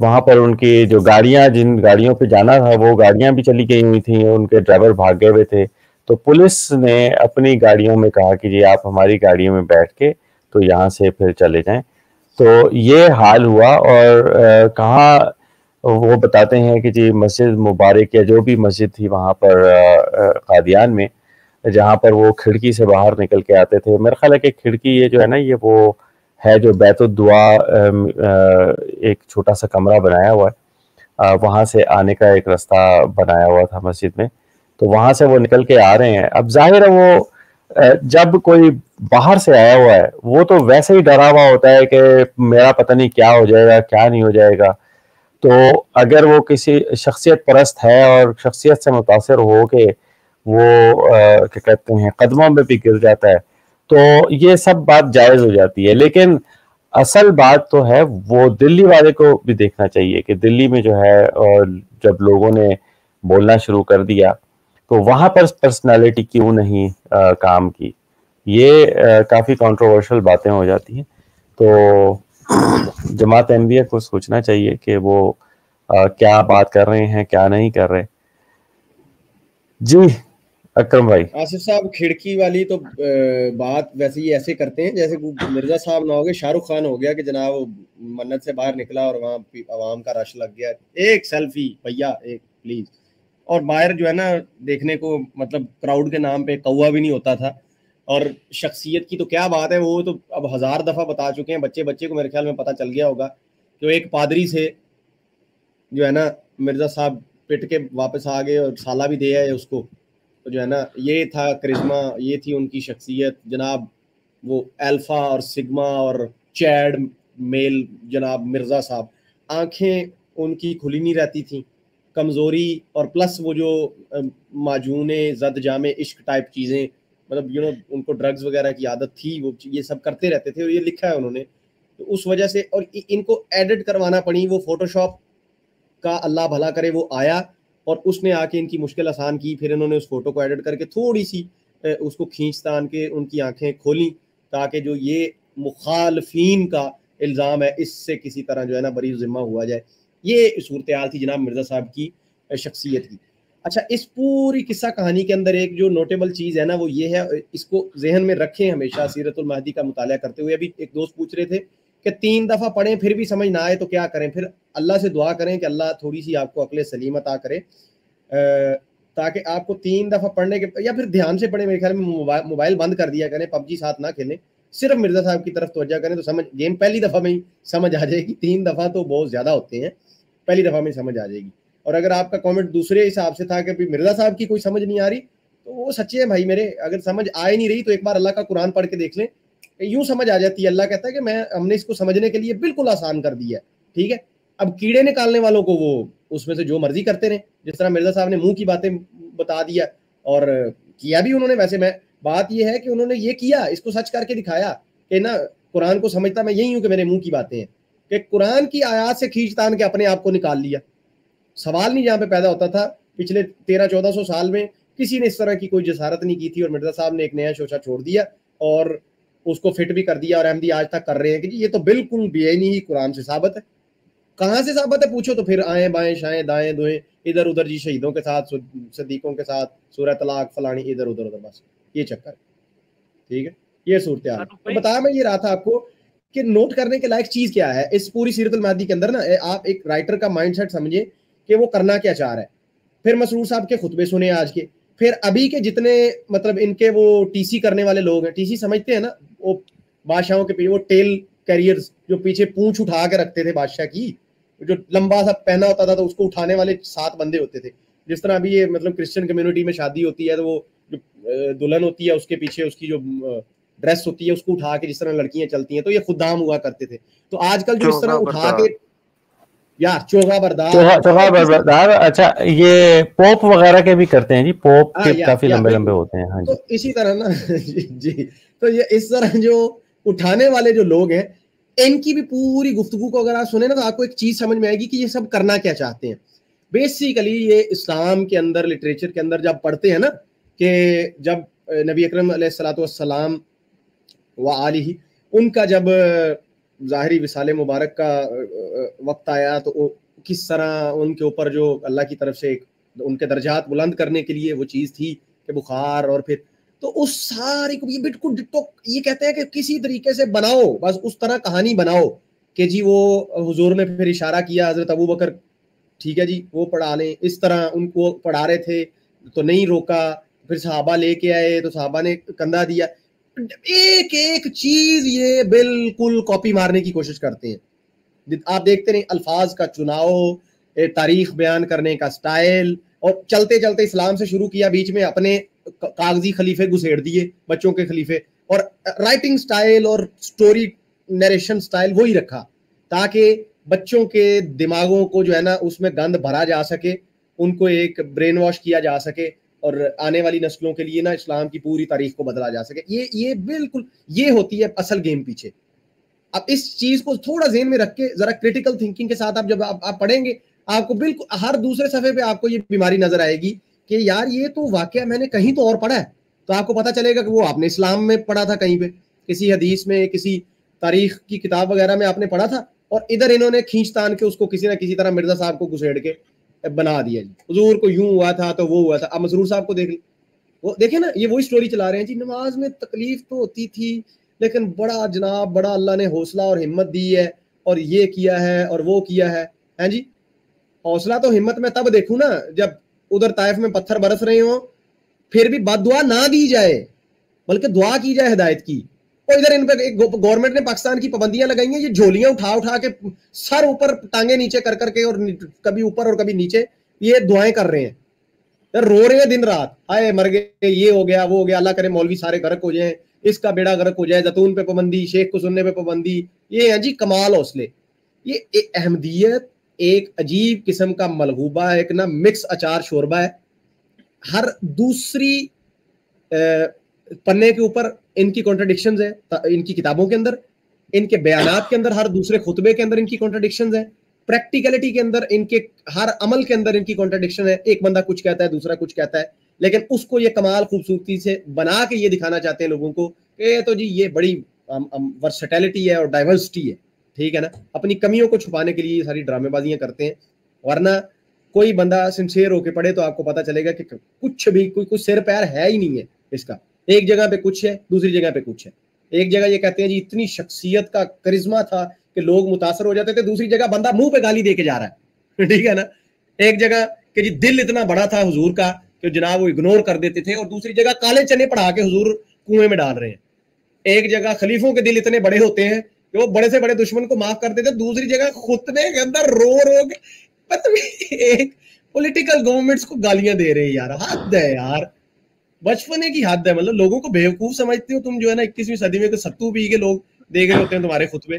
وہاں پر ان کی جو گاڑیاں, جن گاڑیوں پہ جانا تھا وہ گاڑیاں بھی چلی گئی ہوئی تھیں, ان کے ڈرائیور بھاگ گئے ہوئے تھے. تو پولیس نے اپنی گاڑیوں میں کہا کہ جی آپ ہماری گاڑیوں میں بیٹھ کے تو یہاں سے پھر چلے جائیں. تو یہ حال ہوا. اور کہاں وہ بتاتے ہیں کہ جی مسجد مبارک یا جو بھی مسجد تھی وہاں پر قادیان میں, جہاں پر وہ کھڑکی سے باہر نکل کے آتے تھے. میرا خیال ہے کہ کھڑکی یہ جو ہے نا یہ وہ ہے جو بیت الدعا ایک چھوٹا سا کمرہ بنایا ہوا ہے, وہاں سے آنے کا ایک رستہ بنایا ہوا تھا مسجد میں. تو وہاں سے وہ نکل کے آ رہے ہیں. اب ظاہر ہے وہ جب کوئی باہر سے آیا ہوا ہے وہ تو ویسے ہی ڈرا ہوا ہوتا ہے کہ میرا پتہ نہیں کیا ہو جائے گا کیا نہیں ہو جائے گا. تو اگر وہ کسی شخصیت پرست ہے اور شخصیت سے متاثر ہو کے وہ کیا کہتے ہیں قدموں میں بھی گر جاتا ہے تو یہ سب بات جائز ہو جاتی ہے. لیکن اصل بات تو ہے وہ دلی والے کو بھی دیکھنا چاہیے کہ دلی میں جو ہے اور جب لوگوں نے بولنا شروع کر دیا تو وہاں پر پرسنالٹی کیوں نہیں کام کی. یہ کافی کنٹروورشل باتیں ہو جاتی ہیں. تو جماعت احمدیہ کو سوچنا چاہیے کہ وہ کیا بات کر رہے ہیں کیا نہیں کر رہے. جی اکرم بھائی.
آصف صاحب کھڑکی والی تو بات ویسے ہی ایسے کرتے ہیں جیسے مرزا صاحب نہ ہو گئے شاہ رخ خان ہو گیا کہ جناب منت سے باہر نکلا اور وہاں عوام کا رش لگ گیا, ایک سیلفی بھیا ایک پلیز. اور باہر جو ہے نا دیکھنے کو مطلب کراؤڈ کے نام پہ کوا بھی نہیں ہوتا تھا. اور شخصیت کی تو کیا بات ہے, وہ تو اب 1000 دفعہ بتا چکے ہیں, بچے کو میرے خیال میں پتہ چل گیا ہوگا کہ ایک پادری سے جو ہے نا مرزا صاحب پٹ کے واپس آ گئے اور سالہ بھی دیا ہے اس کو, تو جو ہے نا یہ تھا کرزما, یہ تھی ان کی شخصیت جناب. وہ الفا اور سگما اور چیڈ میل جناب مرزا صاحب, آنکھیں ان کی کھلی نہیں رہتی تھیں, کمزوری اور پلس وہ جو معجونے زد جامع عشق ٹائپ چیزیں, مطلب ان کو ڈرگز وغیرہ کی عادت تھی, وہ یہ سب کرتے رہتے تھے اور یہ لکھا ہے انہوں نے. تو اس وجہ سے اور ان کو ایڈٹ کروانا پڑی, وہ فوٹو شاپ کا اللہ بھلا کرے وہ آیا اور اس نے آ کے ان کی مشکل آسان کی. پھر انہوں نے اس فوٹو کو ایڈٹ کر کے تھوڑی سی اس کو کھینچ تان کے ان کی آنکھیں کھولیں تاکہ جو یہ مخالفین کا الزام ہے اس سے کسی طرح جو ہے نا بری ذمہ ہوا جائے. یہ صورتحال تھی جناب مرزا صاحب کی شخصیت کی. اچھا, اس پوری قصہ کہانی کے اندر ایک جو نوٹیبل چیز ہے نا وہ یہ ہے, اس کو ذہن میں رکھیں ہمیشہ سیرت المہدی کا مطالعہ کرتے ہوئے. ابھی ایک دوست پوچھ رہے تھے کہ 3 دفعہ پڑھیں پھر بھی سمجھ نہ آئے تو کیا کریں. پھر اللہ سے دعا کریں کہ اللہ تھوڑی سی آپ کو عقل سلیم عطا کرے تاکہ آپ کو 3 دفعہ پڑھنے کے, یا پھر دھیان سے پڑھیں. میرے خیال میں موبائل بند کر دیا کریں, PUBG ساتھ نہ کھیلیں, صرف مرزا صاحب کی طرف توجہ کریں تو سمجھ گیم پہلی دفعہ میں ہی سمجھ آ جائے گی. 3 دفعہ تو بہت زیادہ ہوتے ہیں, پہلی دفعہ میں سمجھ آ جائے گی. اور اگر آپ کا کامنٹ دوسرے حساب سے تھا کہ مرزا صاحب کی کوئی سمجھ نہیں آ رہی تو وہ سچے ہیں بھائی میرے. اگر سمجھ آ ہی نہیں رہی تو ایک بار اللہ کا قرآن پڑھ کے دیکھ لیں, یوں سمجھ آ جاتی ہے. اللہ کہتا ہے کہ ہم نے اس کو سمجھنے کے لیے بالکل آسان کر دیا ہے, ٹھیک ہے. اب کیڑے نکالنے والوں کو وہ اس میں سے جو مرضی کرتے رہیں, جس طرح مرزا صاحب نے منہ کی باتیں بتا دیا اور کیا بھی انہوں نے. ویسے میں بات یہ ہے کہ انہوں نے یہ کیا, اس کو سچ کر کے دکھایا کہ نا قرآن کو سمجھتا میں یہی ہوں کہ میرے منہ کی باتیں ہیں, کہ قرآن کی آیات سے کھینچ تان کے اپنے آپ کو نکال لیا. سوال نہیں جہاں پہ پیدا ہوتا تھا پچھلے 1300-1400 سال میں کسی نے اس طرح کی کوئی جسارت نہیں کی تھی, اور مرزا صاحب نے ایک نیا شوشہ چھوڑ دیا اور اس کو فٹ بھی کر دیا. اور احمدی آج تک کر رہے ہیں کہ یہ تو بالکل بے عینی ہی قرآن سے ثابت ہے. کہاں سے ثابت ہے پوچھو تو پھر آئیں بائیں شائیں دائیں دوئیں ادھر ادھر, جی شہیدوں کے ساتھ صدیقوں کے ساتھ سورہ طلاق فلانی ادھر ادھر, بس یہ چکر ہے, ٹھیک ہے. یہ صورتحال بتایا میں یہ رہا تھا آپ کو کہ نوٹ کرنے کے لائق چیز کیا ہے اس پوری سیرت المہدی کے اندر نا. آپ ایک رائٹر کا مائنڈ سیٹ سمجھیں کہ وہ کرنا کیا چاہ رہا ہے. پھر مسرور صاحب کے خطبے سنے آج کے, پھر ابھی کے جتنے مطلب ان کے وہ ٹی سی کرنے والے لوگ ہیں, ٹی سی سمجھتے ہیں نا, وہ بادشاہوں کے پیچھے وہ ٹیل کیریئرز جو پیچھے پونچھ اٹھا کے رکھتے تھے بادشاہ کی, جو لمبا سا پہنا ہوتا تھا تو اس کو اٹھانے والے 7 بندے ہوتے تھے. جس طرح ابھی یہ مطلب کرسچن کمیونٹی میں شادی ہوتی ہے تو وہ جو دلہن ہوتی ہے اس کے پیچھے اس کی جو ڈریس ہوتی ہے اس کو اٹھا کے جس طرح لڑکیاں چلتی ہیں, تو یہ خدام ہوا کرتے تھے. تو آج کل جو اس طرح اٹھا کے یا چوغا بردار,
اچھا یہ پوپ وغیرہ کے بھی کرتے ہیں جی, پوپ کے کافی لمبے لمبے ہوتے ہیں. ہاں
تو اسی طرح نا جی, تو یہ اس طرح جو اٹھانے والے جو لوگ ہیں ان کی بھی پوری گفتگو کو اگر آپ سنیں نا تو آپ کو ایک چیز سمجھ میں آئے گی کہ یہ سب کرنا کیا چاہتے ہیں. بیسیکلی یہ اسلام کے اندر لٹریچر کے اندر جب پڑھتے ہیں نا کہ جب نبی اکرم علیہ الصلوۃ والسلام وآلہ ان کا جب ظاہری وصال مبارک کا وقت آیا تو کس طرح ان کے اوپر جو اللہ کی طرف سے ان کے درجات بلند کرنے کے لیے وہ چیز تھی کہ بخار, اور پھر تو اس ساری کو یہ بالکل یہ کہتے ہیں کہ کسی طریقے سے بناؤ, بس اس طرح کہانی بناؤ کہ جی وہ حضور نے پھر اشارہ کیا حضرت ابو بکر, ٹھیک ہے جی وہ پڑھا لیں. اس طرح ان کو پڑھا رہے تھے تو نہیں روکا, پھر صحابہ لے کے آئے تو صحابہ نے کندھا دیا. ایک ایک چیز یہ بالکل کاپی مارنے کی کوشش کرتے ہیں. آپ دیکھتے رہیں الفاظ کا چناؤ, تاریخ بیان کرنے کا سٹائل, اور چلتے چلتے اسلام سے شروع کیا, بیچ میں اپنے کاغذی خلیفے گھسیڑ دیے بچوں کے خلیفے, اور رائٹنگ سٹائل اور سٹوری نیریشن سٹائل وہی رکھا تاکہ بچوں کے دماغوں کو جو ہے نا اس میں گند بھرا جا سکے, ان کو ایک برین واش کیا جا سکے, اور آنے والی نسلوں کے لیے نا اسلام کی پوری تاریخ کو بدلا جا سکے. یہ بالکل یہ ہوتی ہے اصل گیم پیچھے. اب اس چیز کو تھوڑا ذہن میں رکھ کے ذرا کریٹیکل تھنکنگ کے ساتھ آپ جب آپ پڑھیں گے آپ کو بالکل ہر دوسرے صفحے پہ آپ کو یہ بیماری نظر آئے گی کہ یار یہ تو واقعہ میں نے کہیں تو اور پڑھا ہے. تو آپ کو پتہ چلے گا کہ وہ آپ نے اسلام میں پڑھا تھا, کہیں پہ کسی حدیث میں, کسی تاریخ کی کتاب وغیرہ میں آپ نے پڑھا تھا, اور ادھر انہوں نے کھینچ تان کے اس کو کسی نہ کسی طرح مرزا صاحب کو گھسیڑ کے بنا دیا جی, حضور کو یوں ہوا تھا تو وہ ہوا تھا. اب مسرور صاحب کو دیکھ لیں, وہ دیکھیں نا, یہ وہی سٹوری چلا رہے ہیں جی, نماز میں تکلیف تو ہوتی تھی لیکن بڑا جناب بڑا اللہ نے حوصلہ اور ہمت دی ہے اور یہ کیا ہے اور وہ کیا ہے. ہیں جی, حوصلہ تو ہمت میں تب دیکھوں نا جب ادھر طائف میں پتھر برس رہے ہوں, پھر بھی بد دعا نہ دی جائے بلکہ دعا کی جائے ہدایت کی. اور ادھر ان پہ گورنمنٹ نے پاکستان کی پابندیاں لگائی ہیں, یہ جھولیاں اٹھا کے سر اوپر ٹانگیں نیچے کر کے اور کبھی اوپر اور کبھی نیچے یہ دعائیں کر رہے ہیں, رو رہے ہیں دن رات, ہائے مر گئے, یہ ہو گیا وہ ہو گیا, اللہ کرے مولوی سارے غرق ہو جائیں, اس کا بیڑا غرق ہو جائے, زیتون پہ پابندی, شیخ کو سننے پہ پابندی. یہ ہیں جی کمال حوصلے. یہ احمدیت ایک عجیب قسم کا ملغوبہ ہے, ایک نا مکس اچار شوربہ ہے. ہر دوسری پنے کے اوپر ان کی کانٹرڈکشنز ہیں, ان کی کتابوں کے اندر, ان کے بیانات کے اندر, ہر دوسرے خطبے کے اندر ان کی کانٹرڈکشنز ہیں, پریکٹیکلٹی کے اندر ان کے ہر عمل کے اندر ان کی کانٹرڈکشن ہے. ایک بندہ کچھ کہتا ہے دوسرا کچھ کہتا ہے, لیکن اس کو یہ کمال خوبصورتی سے بنا کے یہ دکھانا چاہتے ہیں لوگوں کو کہ تو جی یہ بڑی ورسٹیلٹی ہے اور ڈائیورسٹی ہے. ٹھیک ہے نا, اپنی کمیوں کو چھپانے کے لیے یہ ساری ڈرامے بازیاں کرتے ہیں. ورنہ کوئی بندہ سنسیئر ہو کے پڑھے تو آپ کو پتا چلے گا کہ کچھ بھی کوئی سر پیر ہے ہی نہیں ہے اس کا. ایک جگہ پہ کچھ ہے, دوسری جگہ پہ کچھ ہے. ایک جگہ یہ کہتے ہیں جی اتنی شخصیت کا کرزما تھا کہ لوگ متاثر ہو جاتے تھے, دوسری جگہ بندہ منہ پہ گالی دے کے جا رہا ہے. ٹھیک ہے نا, ایک جگہ کہ جی دل اتنا بڑا تھا حضور کا کہ جناب وہ اگنور کر دیتے تھے, اور دوسری جگہ کالے چنے پڑھا کے حضور کنویں میں ڈال رہے ہیں. ایک جگہ خلیفوں کے دل اتنے بڑے ہوتے ہیں کہ وہ بڑے سے بڑے دشمن کو معاف کر دیتے, دوسری جگہ خطبے کے اندر رو کے ایک پولیٹیکل گورنمنٹس کو گالیاں دے رہے ہیں. یار حد ہے یار, بچپنے کی حد ہے. مطلب لوگوں کو بیوقوف سمجھتے ہو تم جو ہے نا 21ویں صدی میں, کہ ستو پی کے لوگ دیکھ رہے ہوتے ہیں تمہارے خطبے.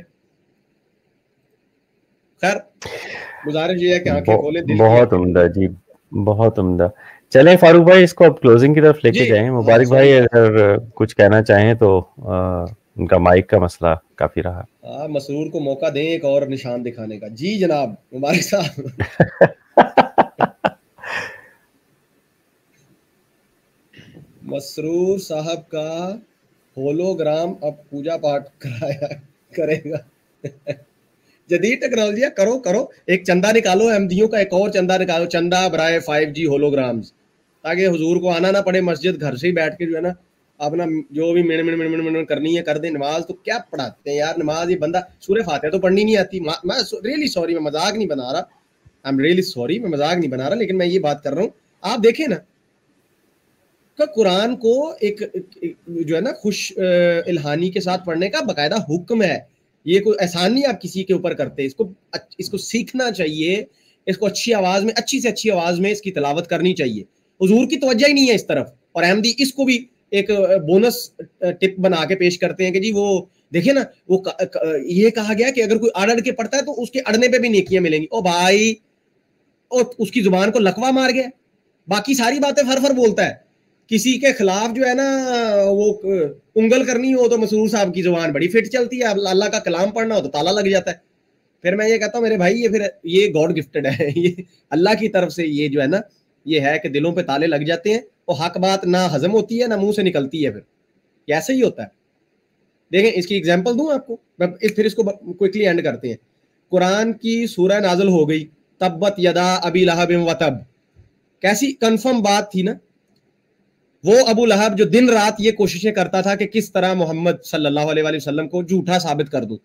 خیر گزارش یہ ہے کہ آنکھیں کھولیں.
بہت عمدہ جی, بہت عمدہ. چلیں فاروق بھائی اس کو اب کلوزنگ کی طرف لے کے جائیں. مبارک بھائی اگر کچھ کہنا چاہیں تو ان کا مائک کا مسئلہ کافی رہا.
مسرور کو موقع دیں ایک اور نشان دکھانے کا. جی جناب مبارک صاحب. مسرور صاحب کا ہولوگرام اب پوجا پاٹ کرایا کرے گا. جدید ٹیکنالوجی کرو ایک چندہ نکالو احمدیوں کا, ایک اور چندہ نکالو, چندہ برائے 5G ہولوگرامز, تاکہ حضور کو آنا نہ پڑے مسجد, گھر سے ہی بیٹھ کے جو ہے نا اپنا جو بھی من کرنی ہے کر دیں. نماز تو کیا پڑھاتے ہیں یار, نماز یہ بندہ سورہ فاتحہ تو پڑھنی نہیں آتی. میں ریئلی سوری, میں مذاق نہیں بنا رہا, آئی ایم ریئلی سوری, میں مذاق نہیں بنا رہا, لیکن میں یہ بات کر رہا ہوں. آپ دیکھیں نا کہ قرآن کو ایک جو ہے نا خوش الہانی کے ساتھ پڑھنے کا باقاعدہ حکم ہے. یہ کوئی احسان نہیں آپ کسی کے اوپر کرتے. اس کو سیکھنا چاہیے, اس کو اچھی آواز میں, اچھی سے اچھی آواز میں اس کی تلاوت کرنی چاہیے. حضور کی توجہ ہی نہیں ہے اس طرف, اور احمدی اس کو بھی ایک بونس ٹپ بنا کے پیش کرتے ہیں کہ جی وہ دیکھیں نا, وہ یہ کہا گیا کہ اگر کوئی اڑ کے پڑھتا ہے تو اس کے اڑنے پہ بھی نیکیاں ملیں گی. او بھائی, اس کی زبان کو لقوہ مار گیا, باقی ساری باتیں فر بولتا ہے. کسی کے خلاف جو ہے نا وہ انگل کرنی ہو تو مسرور صاحب کی زبان بڑی فٹ چلتی ہے, اللہ کا کلام پڑھنا ہو تو تالا لگ جاتا ہے. پھر میں یہ کہتا ہوں میرے بھائی یہ گاڈ گفٹڈ ہے, یہ اللہ کی طرف سے یہ جو ہے نا یہ ہے کہ دلوں پہ تالے لگ جاتے ہیں, اور حق بات نہ ہضم ہوتی ہے نہ منہ سے نکلتی ہے. پھر ایسے ہی ہوتا ہے. دیکھیں اس کی ایگزامپل دوں آپ کو, پھر اس کو کوئکلی اینڈ کرتے ہیں. قرآن کی سورہ نازل ہو گئی, تبت یدا ابی لہب وتب, کیسی کنفرم بات تھی نا. وہ ابو لہب جو دن رات یہ کوششیں کرتا تھا کہ کس طرح محمد صلی اللہ علیہ وآلہ وسلم کو جھوٹا ثابت کر دوں,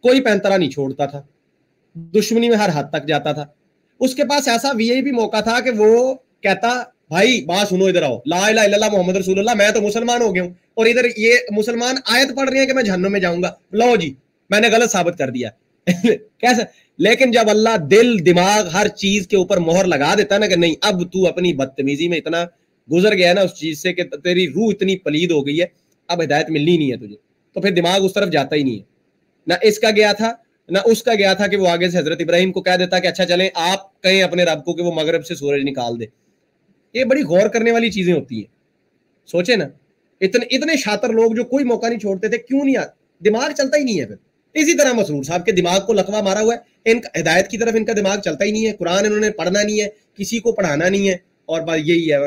کوئی پینترا نہیں چھوڑتا تھا, دشمنی میں ہر حد تک جاتا تھا. اس کے پاس ایسا VIP موقع تھا کہ وہ کہتا بھائی بات سنو, ادھر آؤ, لا الہ الا اللہ محمد رسول اللہ, میں تو مسلمان ہو گیا ہوں, اور ادھر یہ مسلمان آیت پڑھ رہے ہیں کہ میں جہنم میں جاؤں گا. لو جی میں نے غلط ثابت کر دیا. کیسا, لیکن جب اللہ دل دماغ ہر چیز کے اوپر مہر لگا دیتا نا کہ نہیں اب تو اپنی بدتمیزی میں اتنا گزر گیا نا اس چیز سے کہ تیری روح اتنی پلید ہو گئی ہے, اب ہدایت ملنی نہیں ہے تجھے, تو پھر دماغ اس طرف جاتا ہی نہیں ہے. نہ اس کا گیا تھا نہ اس کا گیا تھا کہ وہ آگے سے حضرت ابراہیم کو کہہ دیتا کہ اچھا چلیں آپ کہیں اپنے رب کو کہ وہ مغرب سے سورج نکال دے. یہ بڑی غور کرنے والی چیزیں ہوتی ہیں. سوچے نا اتنے شاطر لوگ جو کوئی موقع نہیں چھوڑتے تھے, کیوں نہیں دماغ چلتا ہی نہیں ہے. پھر اسی طرح مسرور صاحب کے دماغ کو لقوہ مارا ہوا ہے, ان کا ہدایت کی طرف ان کا دماغ چلتا ہی نہیں ہے. قرآن انہوں نے پڑھنا نہیں ہے, کسی کو پڑھانا نہیں ہے, اور بات یہی ہے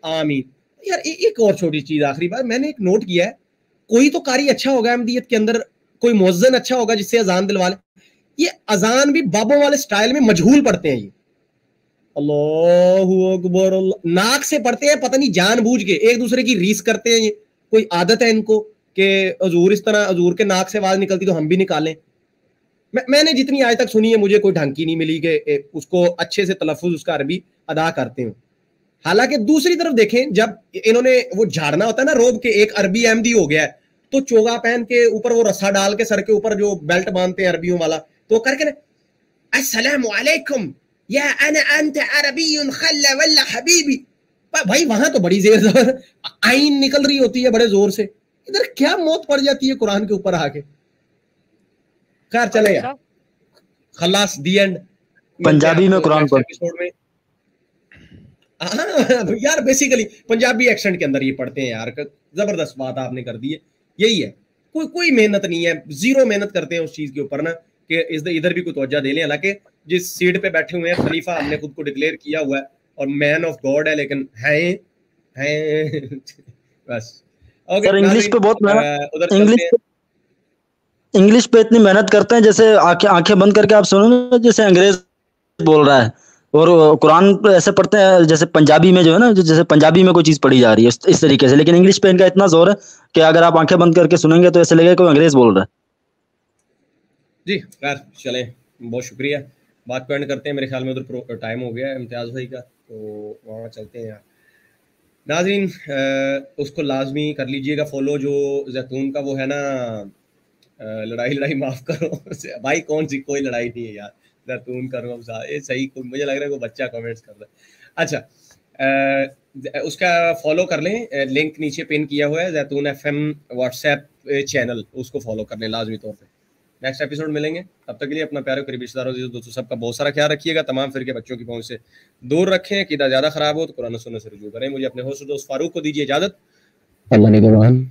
آمین. یار ایک اور چھوٹی چیز آخری بات میں نے ایک نوٹ کیا ہے, کوئی تو قاری اچھا ہوگا احمدیت کے اندر, کوئی مؤذن اچھا ہوگا جس سے اذان دلوا لے. یہ اذان بھی بابوں والے سٹائل میں مجہول پڑھتے ہیں, یہ اللہ اکبر ناک سے پڑھتے ہیں, پتہ نہیں جان بوجھ کے ایک دوسرے کی ریس کرتے ہیں, یہ کوئی عادت ہے ان کو کہ حضور اس طرح حضور کے ناک سے آواز نکلتی تو ہم بھی نکالیں. میں نے جتنی آج تک سنی ہے مجھے کوئی ڈھنگ کی نہیں ملی کہ اس کو اچھے سے تلفظ اس کا عربی ادا کرتے ہوں. حالانکہ دوسری طرف دیکھیں, جب انہوں نے وہ جھاڑنا ہوتا ہے نا روب کے, ایک عربی احمدی ہو گیا ہے تو چوگا پہن کے اوپر وہ رسا ڈال کے سر کے اوپر جو بیلٹ باندھتے ہیں عربیوں والا, تو کر کے نا السلام علیکم یا انا انت عربی خل ولا حبیبی, بھائی وہاں تو بڑی زیر زبر آئین نکل رہی ہوتی ہے بڑے زور سے, ادھر کیا موت پڑ جاتی ہے قرآن کے اوپر آ کے. خیر چلے یار, خلاص دی اینڈ.
پنجابی میں قرآن پڑھ
یار بیسیکلی پنجابی ایکسنٹ کے اندر یہ پڑھتے ہیں یار, زبردست بات آپ نے کر دی ہے. یہی ہے, کوئی محنت نہیں ہے, زیرو محنت کرتے ہیں اس چیز کے اوپر نا کہ ادھر بھی کوئی توجہ دے لیں. حالانکہ جس سیٹ پہ بیٹھے ہوئے ہیں خلیفہ ہم نے خود کو ڈکلیئر کیا ہوا ہے اور مین آف گاڈ ہے, لیکن ہیں بس.
سر انگلش پہ بہت انگلش پہ اتنی محنت کرتے ہیں جیسے آنکھیں بند کر کے آپ سنو نا جیسے انگریز بول رہا ہے, اور قرآن پہ ایسے پڑھتے ہیں جیسے پنجابی میں جو ہے نا, جیسے پنجابی میں کوئی چیز پڑھی جا رہی ہے اس طریقے سے, لیکن انگلش پہ ان کا اتنا زور ہے کہ اگر آپ آنکھیں بند کر کے سنیں گے تو ایسے لگے کوئی انگریز بول رہا ہے.
جی خیر چلیں, بہت شکریہ. بات کو اینڈ کرتے ہیں, میرے خیال میں ادھر ٹائم ہو گیا ہے امتیاز بھائی کا, تو وہاں چلتے ہیں یار. ناظرین اس کو لازمی کر لیجئے گا فالو, جو زیتون کا وہ ہے نا لڑائی معاف کرو بھائی, کون سی کوئی لڑائی نہیں ہے یار, زیتون کرو یہ صحیح, مجھے لگ رہا ہے کوئی بچہ کمنٹس کر رہا ہے. اچھا اس کا فالو کر لیں, لنک نیچے پن کیا ہوا ہے, Zaitoon F M WhatsApp channel, اس کو فالو کر لیں لازمی طور پہ. نیکسٹ ایپیسوڈ ملیں گے, تب تک کے لیے اپنا پیارے قریبی رشتہ داروں دوستوں سب کا بہت سارا خیال رکھیے گا. تمام فرقے بچوں کی پہنچ سے دور رکھیں, عقیدہ زیادہ خراب ہو تو قرآن و سنت سے رجوع کریں. مجھے اپنے ہوسٹ دوست فاروق کو دیجیے اجازت. اللہ نگہبان.